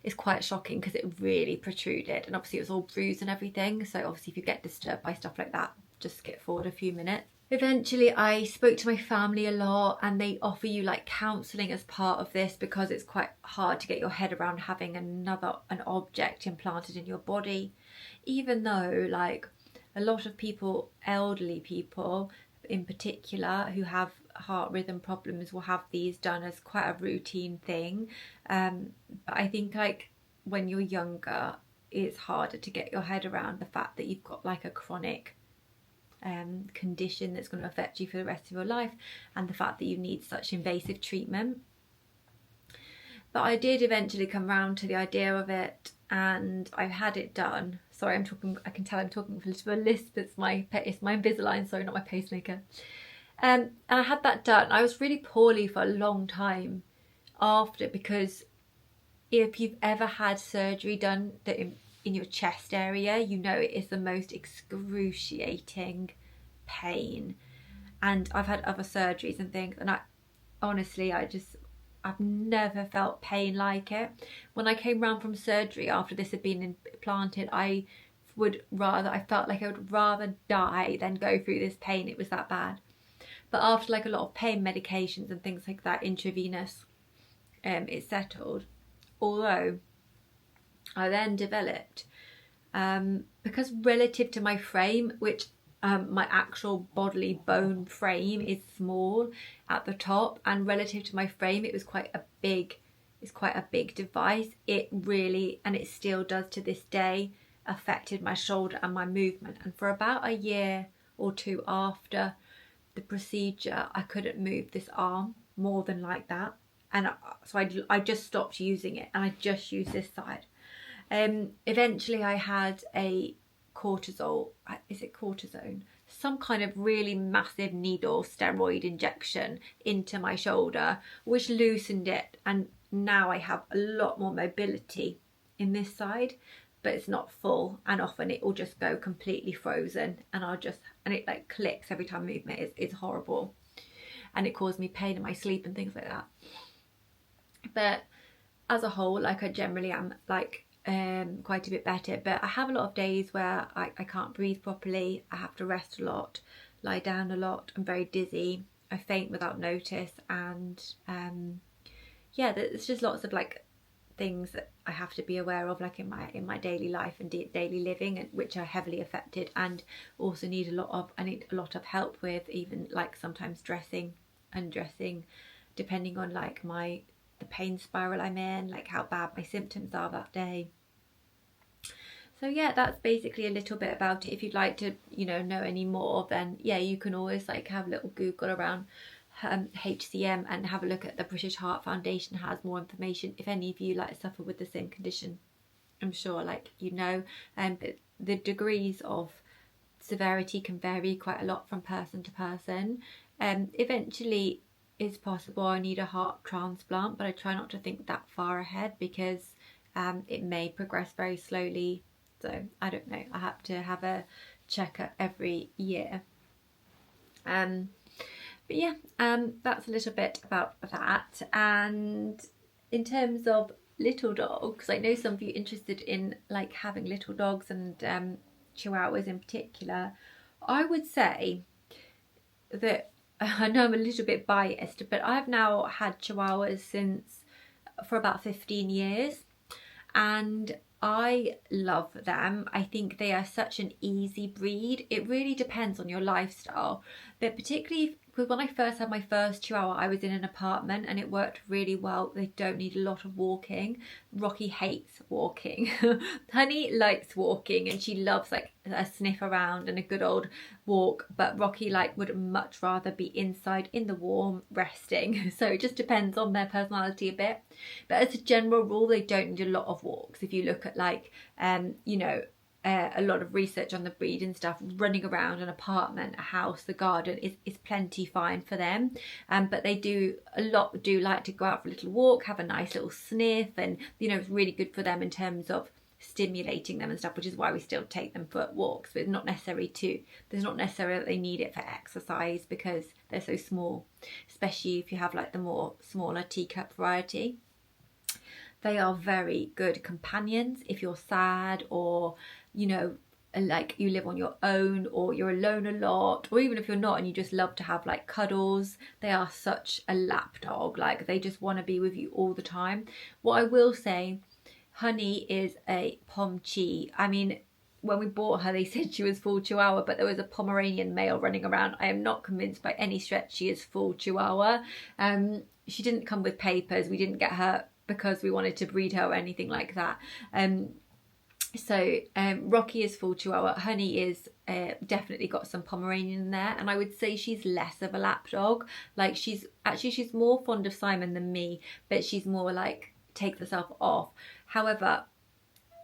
It's quite shocking because it really protruded, and obviously it was all bruised and everything. So obviously if you get disturbed by stuff like that, just skip forward a few minutes. Eventually I spoke to my family a lot, and they offer you like counselling as part of this because it's quite hard to get your head around having an object implanted in your body, even though like a lot of people, elderly people in particular, who have heart rhythm problems will have these done as quite a routine thing. But I think like when you're younger, it's harder to get your head around the fact that you've got like a chronic condition that's going to affect you for the rest of your life, and the fact that you need such invasive treatment. But I did eventually come round to the idea of it, and I've had it done. Sorry, I can tell I'm talking with a little bit of a lisp. It's my Invisalign, sorry, not my pacemaker. And I had that done. I was really poorly for a long time after, because if you've ever had surgery done that in your chest area, you know it is the most excruciating pain. And I've had other surgeries and things, and I've never felt pain like it. When I came round from surgery after this had been implanted, I felt like I would rather die than go through this pain. It was that bad. But after like a lot of pain medications and things like that, intravenous, it settled. Although I then developed, because relative to my frame, which my actual bodily bone frame is small at the top, and relative to my frame it's quite a big device. It really, and it still does to this day, affected my shoulder and my movement. And for about a year or two after the procedure, I couldn't move this arm more than like that, and so I just stopped using it, and I just used this side. Eventually I had a cortisone, some kind of really massive needle steroid injection into my shoulder, which loosened it, and now I have a lot more mobility in this side, but it's not full, and often it will just go completely frozen, and it like clicks every time I move it. It's horrible. and it caused me pain in my sleep and things like that. But as a whole, like I generally am like quite a bit better, but I have a lot of days where I can't breathe properly, I have to rest a lot, lie down a lot, I'm very dizzy, I faint without notice, and yeah, there's just lots of like things that I have to be aware of, like in my daily life and daily living, and which are heavily affected, and also need a lot of help with, even like sometimes dressing, undressing, depending on like the pain spiral I'm in, like how bad my symptoms are that day. So yeah, that's basically a little bit about it. If you'd like to, know any more, then yeah, you can always like have a little Google around HCM and have a look at the British Heart Foundation has more information if any of you like suffer with the same condition. I'm sure but the degrees of severity can vary quite a lot from person to person. Eventually it's possible I need a heart transplant, but I try not to think that far ahead because it may progress very slowly. So I don't know, I have to have a checkup every year. But yeah, that's a little bit about that. And in terms of little dogs, I know some of you interested in like having little dogs, and Chihuahuas in particular. I would say that I know I'm a little bit biased, but I've now had Chihuahuas for about 15 years, and I love them. I think they are such an easy breed. It really depends on your lifestyle, but particularly because when I first had my first Chihuahua, I was in an apartment and it worked really well. They don't need a lot of walking. Rocky hates walking. Honey likes walking and she loves like a sniff around and a good old walk, but Rocky would much rather be inside in the warm resting. So it just depends on their personality a bit. But as a general rule, they don't need a lot of walks. If you look at a lot of research on the breed and stuff, running around an apartment, a house, the garden is plenty fine for them. But they do like to go out for a little walk, have a nice little sniff, and it's really good for them in terms of stimulating them and stuff, which is why we still take them for walks. But it's not necessary that they need it for exercise because they're so small, especially if you have like the more smaller teacup variety. They are very good companions if you're sad, or like you live on your own, or you're alone a lot, or even if you're not and you just love to have like cuddles. They are such a lap dog, like they just want to be with you all the time. What I will say, Honey is a Pomchi. I mean, when we bought her, they said she was full Chihuahua, but there was a Pomeranian male running around. I am not convinced by any stretch she is full Chihuahua. She didn't come with papers. We didn't get her because we wanted to breed her or anything like that. So Rocky is full Chihuahua. Honey is definitely got some Pomeranian in there, and I would say she's less of a lap dog. Like she's more fond of Simon than me, but she's more like takes herself off. However,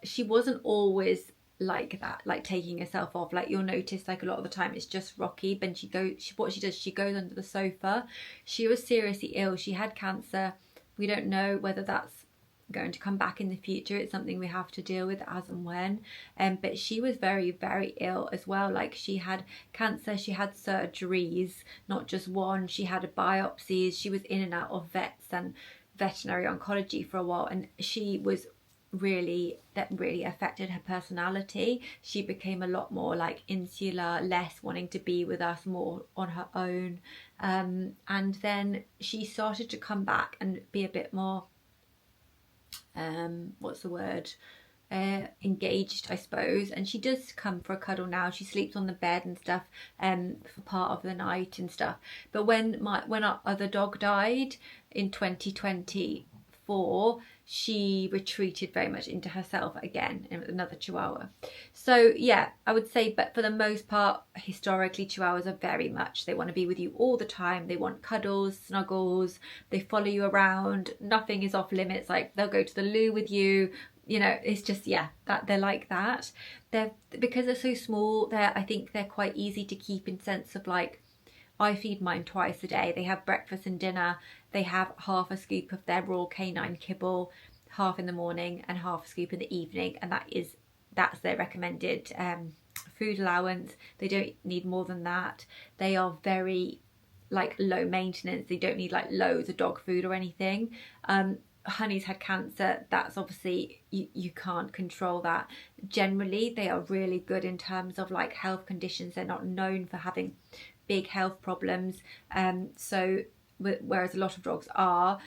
she wasn't always like that, like taking herself off. Like you'll notice like a lot of the time it's just Rocky, but she goes under the sofa. She was seriously ill. She had cancer. We don't know whether that's going to come back in the future. It's something we have to deal with as and when. But she was very, very ill as well. Like she had cancer, she had surgeries, not just one. She had biopsies. She was in and out of vets and veterinary oncology for a while, and that really affected her personality. She became a lot more like insular, less wanting to be with us, more on her own. And then she started to come back and be a bit more engaged, I suppose. And she does come for a cuddle now. She sleeps on the bed and stuff for part of the night and stuff. But when our other dog died in 2024, she retreated very much into herself again, another Chihuahua. So yeah, I would say, but for the most part, historically, Chihuahuas are very much, they want to be with you all the time. They want cuddles, snuggles, they follow you around. Nothing is off limits. Like they'll go to the loo with you. It's just, that they're like that. Because they're so small, I think they're quite easy to keep in sense of like, I feed mine twice a day. They have breakfast and dinner. They have half a scoop of their raw canine kibble, half in the morning and half a scoop in the evening, and that's their recommended food allowance. They don't need more than that. They are very like low maintenance. They don't need like loads of dog food or anything. Honey's had cancer. That's obviously, you can't control that. Generally they are really good in terms of like health conditions. They're not known for having big health problems, so whereas a lot of dogs are.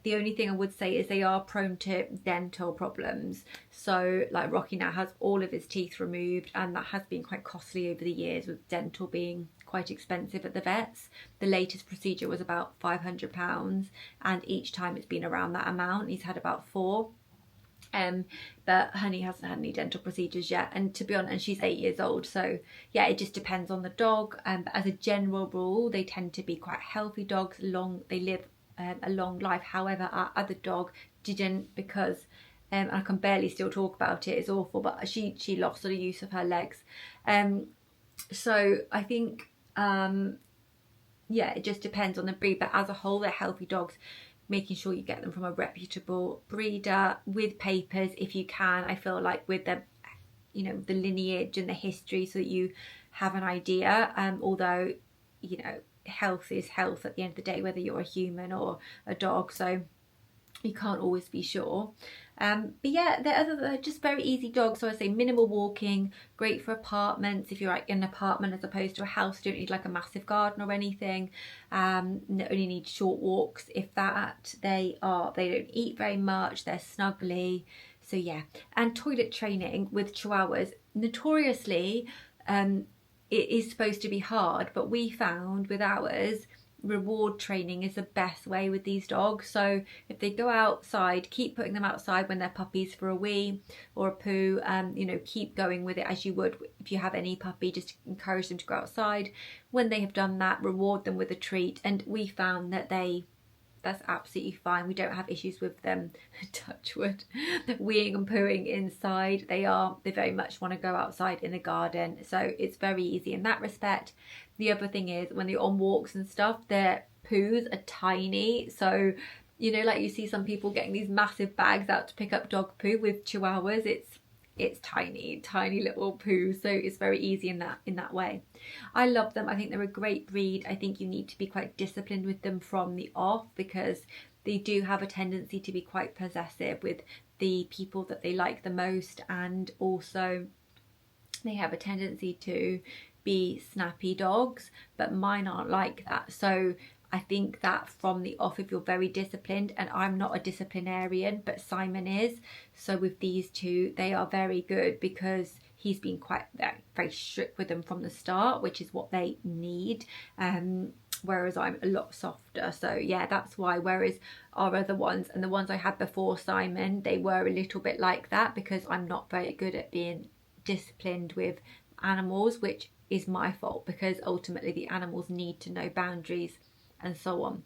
The only thing I would say is they are prone to dental problems. So like Rocky now has all of his teeth removed, and that has been quite costly over the years, with dental being quite expensive at the vets. The latest procedure was about £500, and each time it's been around that amount. He's had about 4. But Honey hasn't had any dental procedures yet, and to be honest, and she's 8 years old, so yeah, it just depends on the dog. But as a general rule, they tend to be quite healthy dogs. They live a long life. However, our other dog didn't, because I can barely still talk about it, it's awful, but she lost the use of her legs. So I think yeah, it just depends on the breed, but as a whole they're healthy dogs. Making sure you get them from a reputable breeder with papers if you can. I feel like with the, you know, the lineage and the history, so that you have an idea. Although, you know, health is health at the end of the day, whether you're a human or a dog, so you can't always be sure. But yeah, they're just very easy dogs. So I say minimal walking, great for apartments. If you're like in an apartment as opposed to a house, you don't need like a massive garden or anything. They only need short walks, if that. They don't eat very much, they're snuggly. So yeah, and toilet training with Chihuahuas, notoriously, it is supposed to be hard, but we found with ours, reward training is the best way with these dogs. So if they go outside, keep putting them outside when they're puppies for a wee or a poo. You know, keep going with it as you would if you have any puppy. Just encourage them to go outside. When they have done that, reward them with a treat, and we found that that's absolutely fine. We don't have issues with them, touch wood, weeing and pooing inside. They very much want to go outside in the garden, so it's very easy in that respect. The other thing is, when they're on walks and stuff, their poos are tiny. So, you know, like you see some people getting these massive bags out to pick up dog poo. With Chihuahuas, it's tiny little poo, so it's very easy in that way. I love them. I think they're a great breed. I think you need to be quite disciplined with them from the off, because they do have a tendency to be quite possessive with the people that they like the most, and also they have a tendency to be snappy dogs, but mine aren't like that. So I think that from the off, if you're very disciplined, and I'm not a disciplinarian, but Simon is, so with these two, they are very good, because he's been quite very strict with them from the start, which is what they need. Whereas I'm a lot softer. So yeah, that's why. Whereas our other ones, and the ones I had before Simon, they were a little bit like that, because I'm not very good at being disciplined with animals, which is my fault, because ultimately the animals need to know boundaries and so on.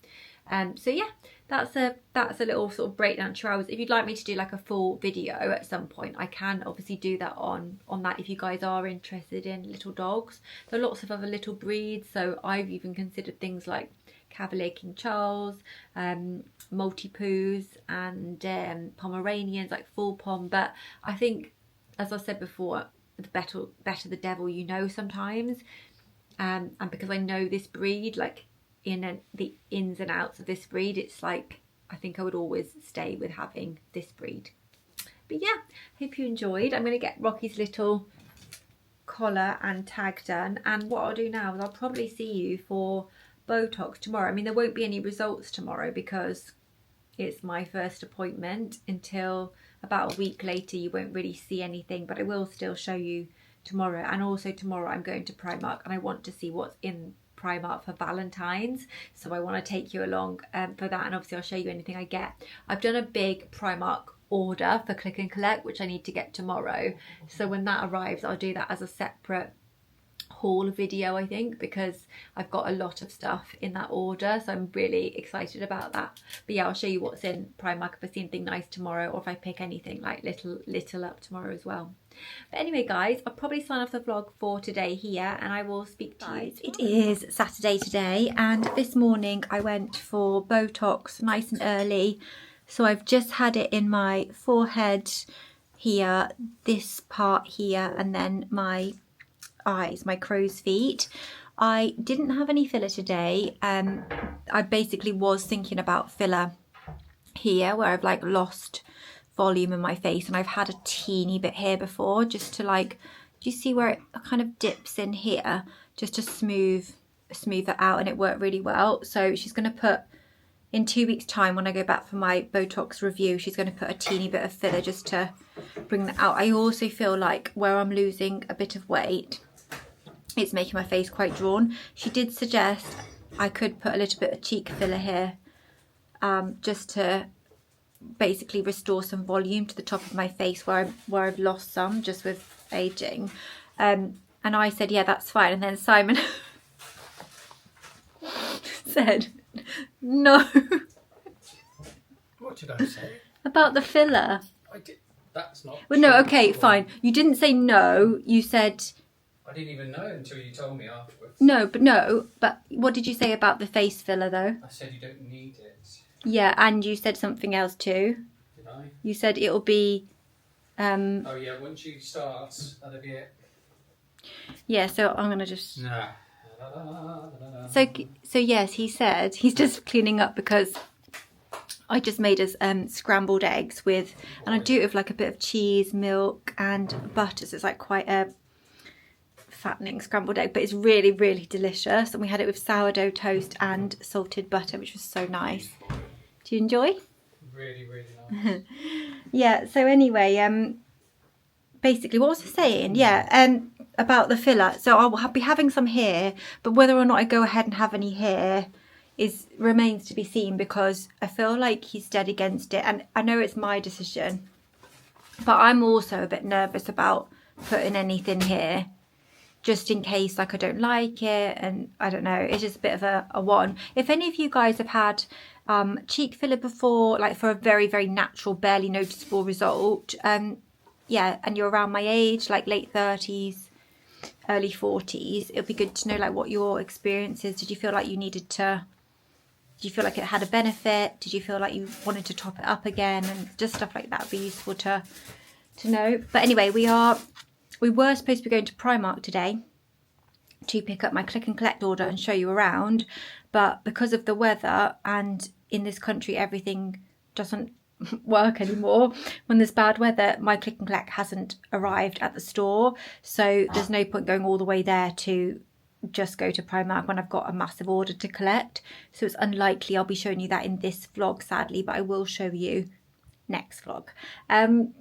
So yeah, that's a little sort of breakdown Chihuahuas. If you'd like me to do like a full video at some point, I can obviously do that on that, if you guys are interested in little dogs. There are lots of other little breeds, so I've even considered things like Cavalier King Charles, Maltipoos, and Pomeranians, like full Pom. But I think, as I said before, the better the devil you know sometimes. And because I know this breed, like the ins and outs of this breed, it's like I think I would always stay with having this breed. But yeah, hope you enjoyed. I'm going to get Rocky's little collar and tag done, and what I'll do now is I'll probably see you for Botox tomorrow. I mean, there won't be any results tomorrow because it's my first appointment. Until about a week later you won't really see anything, but I will still show you tomorrow. And also tomorrow I'm going to Primark, and I want to see what's in Primark for Valentine's, so I want to take you along for that, and obviously I'll show you anything I get. I've done a big Primark order for click and collect, which I need to get tomorrow, so when that arrives I'll do that as a separate haul video, I think, because I've got a lot of stuff in that order, so I'm really excited about that. But yeah, I'll show you what's in Primark if I see anything nice tomorrow, or if I pick anything like little up tomorrow as well. But anyway guys, I'll probably sign off the vlog for today here, and I will speak to you tomorrow. It is Saturday today, and this morning I went for Botox nice and early. So I've just had it in my forehead here, this part here, and then my eyes, my crow's feet. I didn't have any filler today. I basically was thinking about filler here where I've like lost volume in my face, and I've had a teeny bit here before just to like, do you see where it kind of dips in here, just to smooth it out, and it worked really well. So she's going to put, in 2 weeks time when I go back for my Botox review, she's going to put a teeny bit of filler just to bring that out. I also feel like where I'm losing a bit of weight, it's making my face quite drawn. She did suggest I could put a little bit of cheek filler here, just to basically restore some volume to the top of my face where I've lost some just with aging. And I said, yeah, that's fine. And then Simon said, no. What did I say? About the filler. I did. That's not. Well, no, okay, fine. You didn't say no. You said. I didn't even know until you told me afterwards. No, but what did you say about the face filler though? I said you don't need it. Yeah, and you said something else too. Did I? You said it'll be. Oh yeah, once you start, that'll be it. Yeah, so I'm gonna just. Nah. So yes, he said he's just cleaning up because I just made us scrambled eggs with, and I do it with like a bit of cheese, milk, and butter. So it's like quite a fattening scrambled egg, but it's really, really delicious. And we had it with sourdough toast and salted butter, which was so nice. Do you enjoy? Really, really nice. Yeah. So anyway, basically, what was I saying? Yeah. About the filler. So I'll be having some here, but whether or not I go ahead and have any here remains to be seen, because I feel like he's dead against it, and I know it's my decision, but I'm also a bit nervous about putting anything here just in case like I don't like it, and I don't know, it's just a bit of a one. If any of you guys have had cheek filler before, like for a very, very natural, barely noticeable result, yeah, and you're around my age, like late 30s, early 40s, it'll be good to know like what your experience is. Did you feel like you needed to, did you feel like it had a benefit? Did you feel like you wanted to top it up again? And just stuff like that would be useful to know. But anyway, we were supposed to be going to Primark today to pick up my click and collect order and show you around, but because of the weather, and in this country everything doesn't work anymore when there's bad weather, my click and collect hasn't arrived at the store, so there's no point going all the way there to just go to Primark when I've got a massive order to collect. So it's unlikely I'll be showing you that in this vlog, sadly, but I will show you next vlog. And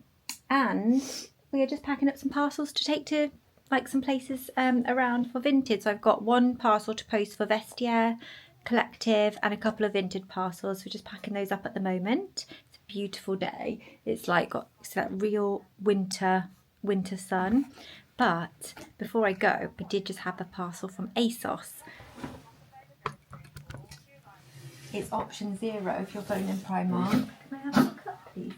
we are just packing up some parcels to take to like some places around for Vinted. So I've got one parcel to post for Vestiaire Collective and a couple of Vinted parcels. We're just packing those up at the moment. Beautiful day. It's like got that real winter sun. But before I go, I did just have a parcel from ASOS. It's option 0 if you're phoning Primark. Can I have a cup, please?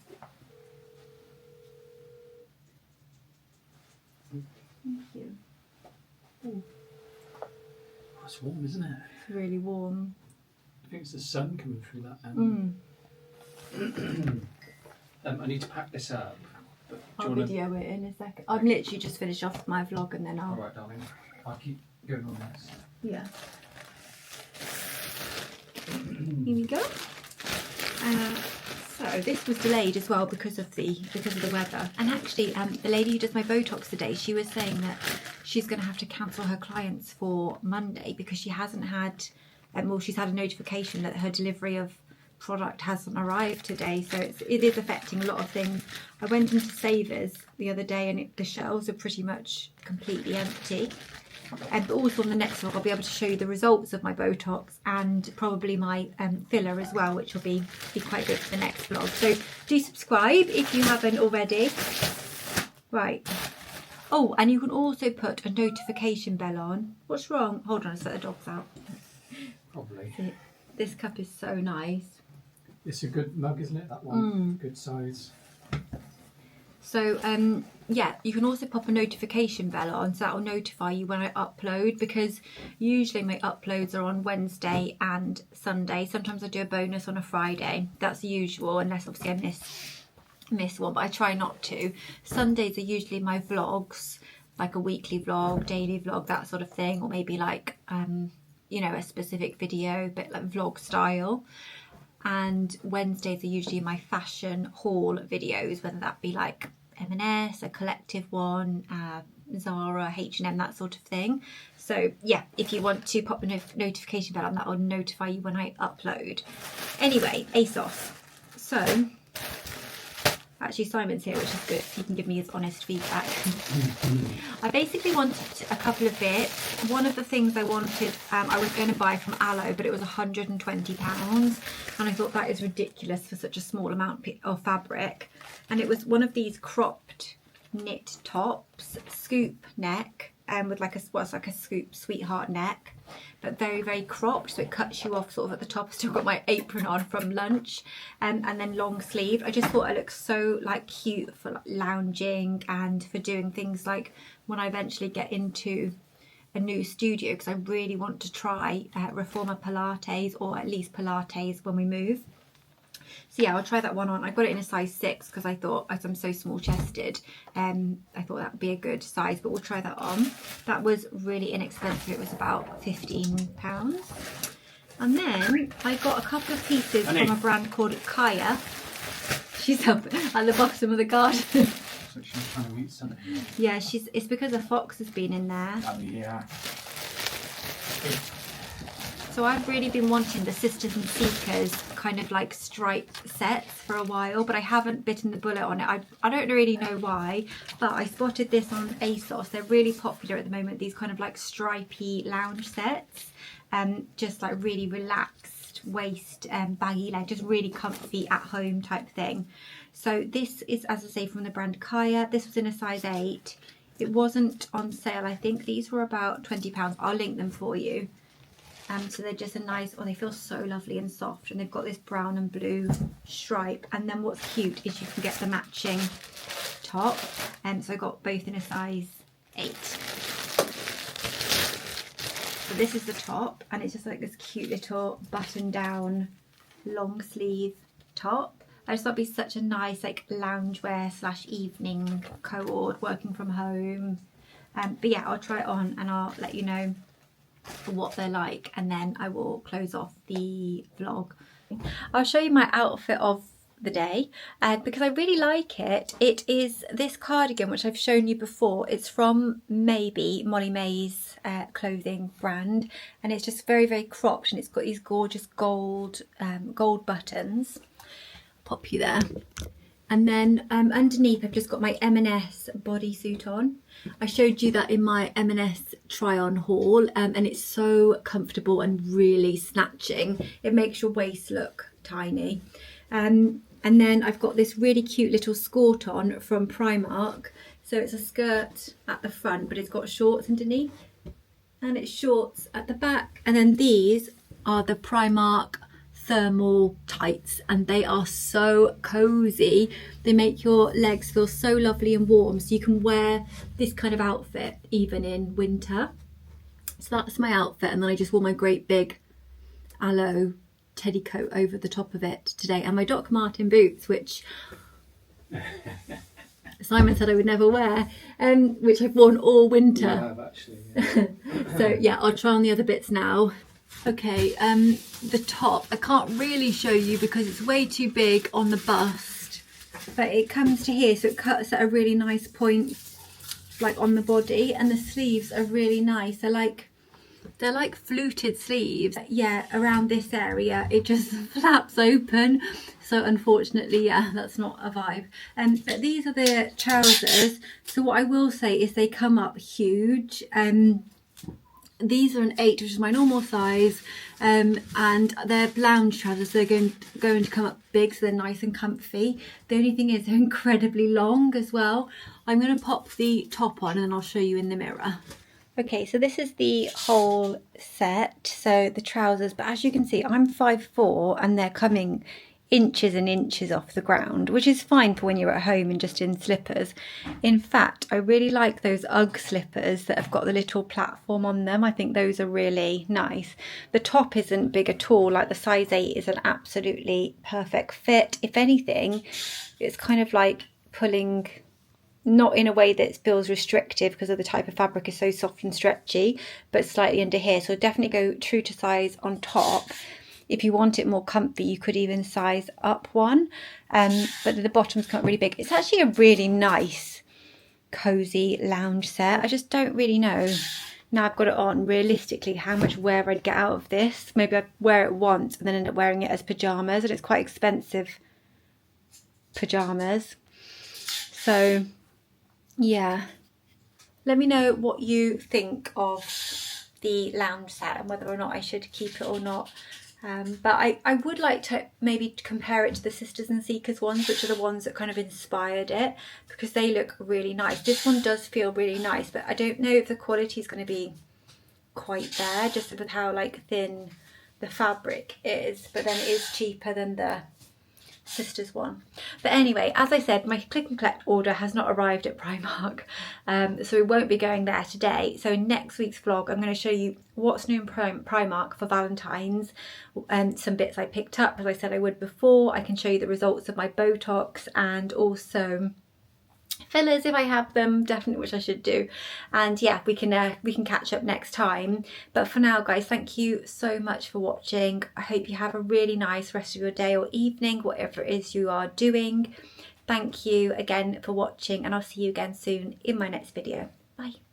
Thank you. Ooh. It's warm, isn't it? It's really warm. I think it's the sun coming through that. I need to pack this up. But I'll video it in a second. I've literally just finished off my vlog and then I'll... Alright, darling. I'll keep going on this. Yeah. Here we go. So this was delayed as well because of the weather. And actually, the lady who does my Botox today, she was saying that she's going to have to cancel her clients for Monday because she hasn't had... well, she's had a notification that her delivery of product hasn't arrived today, so it is affecting a lot of things. I went into Savers the other day and the shelves are pretty much completely empty. But also on the next vlog I'll be able to show you the results of my Botox and probably my filler as well, which will be quite good for the next vlog. So do subscribe if you haven't already. Right. Oh, and you can also put a notification bell on. What's wrong? Hold on, I'll set the dogs out. Probably. See, this cup is so nice. It's a good mug, isn't it? That one. Good size. So, yeah, you can also pop a notification bell on, so that will notify you when I upload, because usually my uploads are on Wednesday and Sunday. Sometimes I do a bonus on a Friday. That's the usual, unless obviously I miss one, but I try not to. Sundays are usually my vlogs, like a weekly vlog, daily vlog, that sort of thing, or maybe like you know, a specific video, a bit like vlog style. And Wednesdays are usually my fashion haul videos, whether that be like M&S, a collective one, Zara, H&M, that sort of thing. So yeah, if you want to pop a notification bell on, that will notify you when I upload. Anyway, ASOS. So actually Simon's here, which is good, so he can give me his honest feedback. I basically wanted a couple of bits. One of the things I wanted, I was going to buy from Aloe, but it was £120, and I thought that is ridiculous for such a small amount of fabric. And it was one of these cropped knit tops, scoop neck, with like what's like a scoop sweetheart neck, but very, very cropped, so it cuts you off sort of at the top. I've still got my apron on from lunch, and then long sleeve. I just thought it looked so like cute for like lounging and for doing things like when I eventually get into a new studio, because I really want to try Reformer Pilates, or at least Pilates when we move. So yeah, I'll try that one on. I got it in a size 6 because I thought, as I'm so small chested, I thought that would be a good size, but we'll try that on. That was really inexpensive. It was about £15. And then I got a couple of pieces from a brand called Kaya. She's up at the bottom of the garden. So she's trying to eat something. Yeah, it's because a fox has been in there. Oh yeah. So I've really been wanting the Sisters and Seekers kind of like striped sets for a while, but I haven't bitten the bullet on it. I don't really know why, but I spotted this on ASOS. They're really popular at the moment, these kind of like stripy lounge sets, just like really relaxed waist, baggy leg, just really comfy at home type thing. So this is, as I say, from the brand Kaya. This was in a size 8. It wasn't on sale. I think these were about £20. I'll link them for you. So they're just a nice, they feel so lovely and soft, and they've got this brown and blue stripe. And then what's cute is you can get the matching top, and so I got both in a size 8. So this is the top, and it's just like this cute little button down long sleeve top. I just thought it'd be such a nice like loungewear / evening co-ord working from home. But yeah, I'll try it on and I'll let you know what they're like, and then I will close off the vlog. I'll show you my outfit of the day, because I really like it. It is this cardigan, which I've shown you before. It's from Maybe, Molly May's clothing brand, and it's just very, very cropped, and it's got these gorgeous gold buttons. Pop you there. And then underneath I've just got my M&S bodysuit on. I showed you that in my M&S try-on haul, and it's so comfortable and really snatching. It makes your waist look tiny. And then I've got this really cute little skirt on from Primark. So it's a skirt at the front, but it's got shorts underneath, and it's shorts at the back. And then these are the Primark thermal tights, and they are so cozy. They make your legs feel so lovely and warm, so you can wear this kind of outfit even in winter. So that's my outfit, and then I just wore my great big Aloe teddy coat over the top of it today, and my Doc Marten boots, which Simon said I would never wear, which I've worn all winter. You have actually, yeah. So yeah, I'll try on the other bits now. Okay, the top, I can't really show you because it's way too big on the bust, but it comes to here, so it cuts at a really nice point, like on the body, and the sleeves are really nice. They're like fluted sleeves. Yeah, around this area it just flaps open, so unfortunately, yeah, that's not a vibe. But these are the trousers. So what I will say is they come up huge. These are an 8, which is my normal size, and they're lounge trousers, so they're going to come up big, so they're nice and comfy. The only thing is they're incredibly long as well. I'm going to pop the top on and then I'll show you in the mirror. Okay, so this is the whole set, so the trousers, but as you can see, I'm 5'4", and they're coming inches and inches off the ground, which is fine for when you're at home and just in slippers. In fact, I really like those UGG slippers that have got the little platform on them. I think those are really nice. The top isn't big at all, like the size 8 is an absolutely perfect fit. If anything, it's kind of like pulling not in a way that feels restrictive because of the type of fabric is so soft and stretchy, but slightly under here. So definitely go true to size on top. If you want it more comfy, you could even size up one, but the bottom's not really big. It's actually a really nice cozy lounge set. I just don't really know, now I've got it on, realistically how much wear I'd get out of this. Maybe I'd wear it once and then end up wearing it as pyjamas, and it's quite expensive pyjamas. So yeah, let me know what you think of the lounge set and whether or not I should keep it or not. But I would like to maybe compare it to the Sisters and Seekers ones, which are the ones that kind of inspired it, because they look really nice. This one does feel really nice, but I don't know if the quality is going to be quite there, just with how like thin the fabric is, but then it is cheaper than the Sisters one. But anyway, as I said, my click and collect order has not arrived at Primark, so we won't be going there today. So in next week's vlog I'm going to show you what's new in Primark for Valentine's, and some bits I picked up, as I said I would before. I can show you the results of my Botox and also fillers if I have them, definitely, which I should do. And yeah, we can catch up next time. But for now guys, thank you so much for watching. I hope you have a really nice rest of your day or evening, whatever it is you are doing. Thank you again for watching, and I'll see you again soon in my next video. Bye.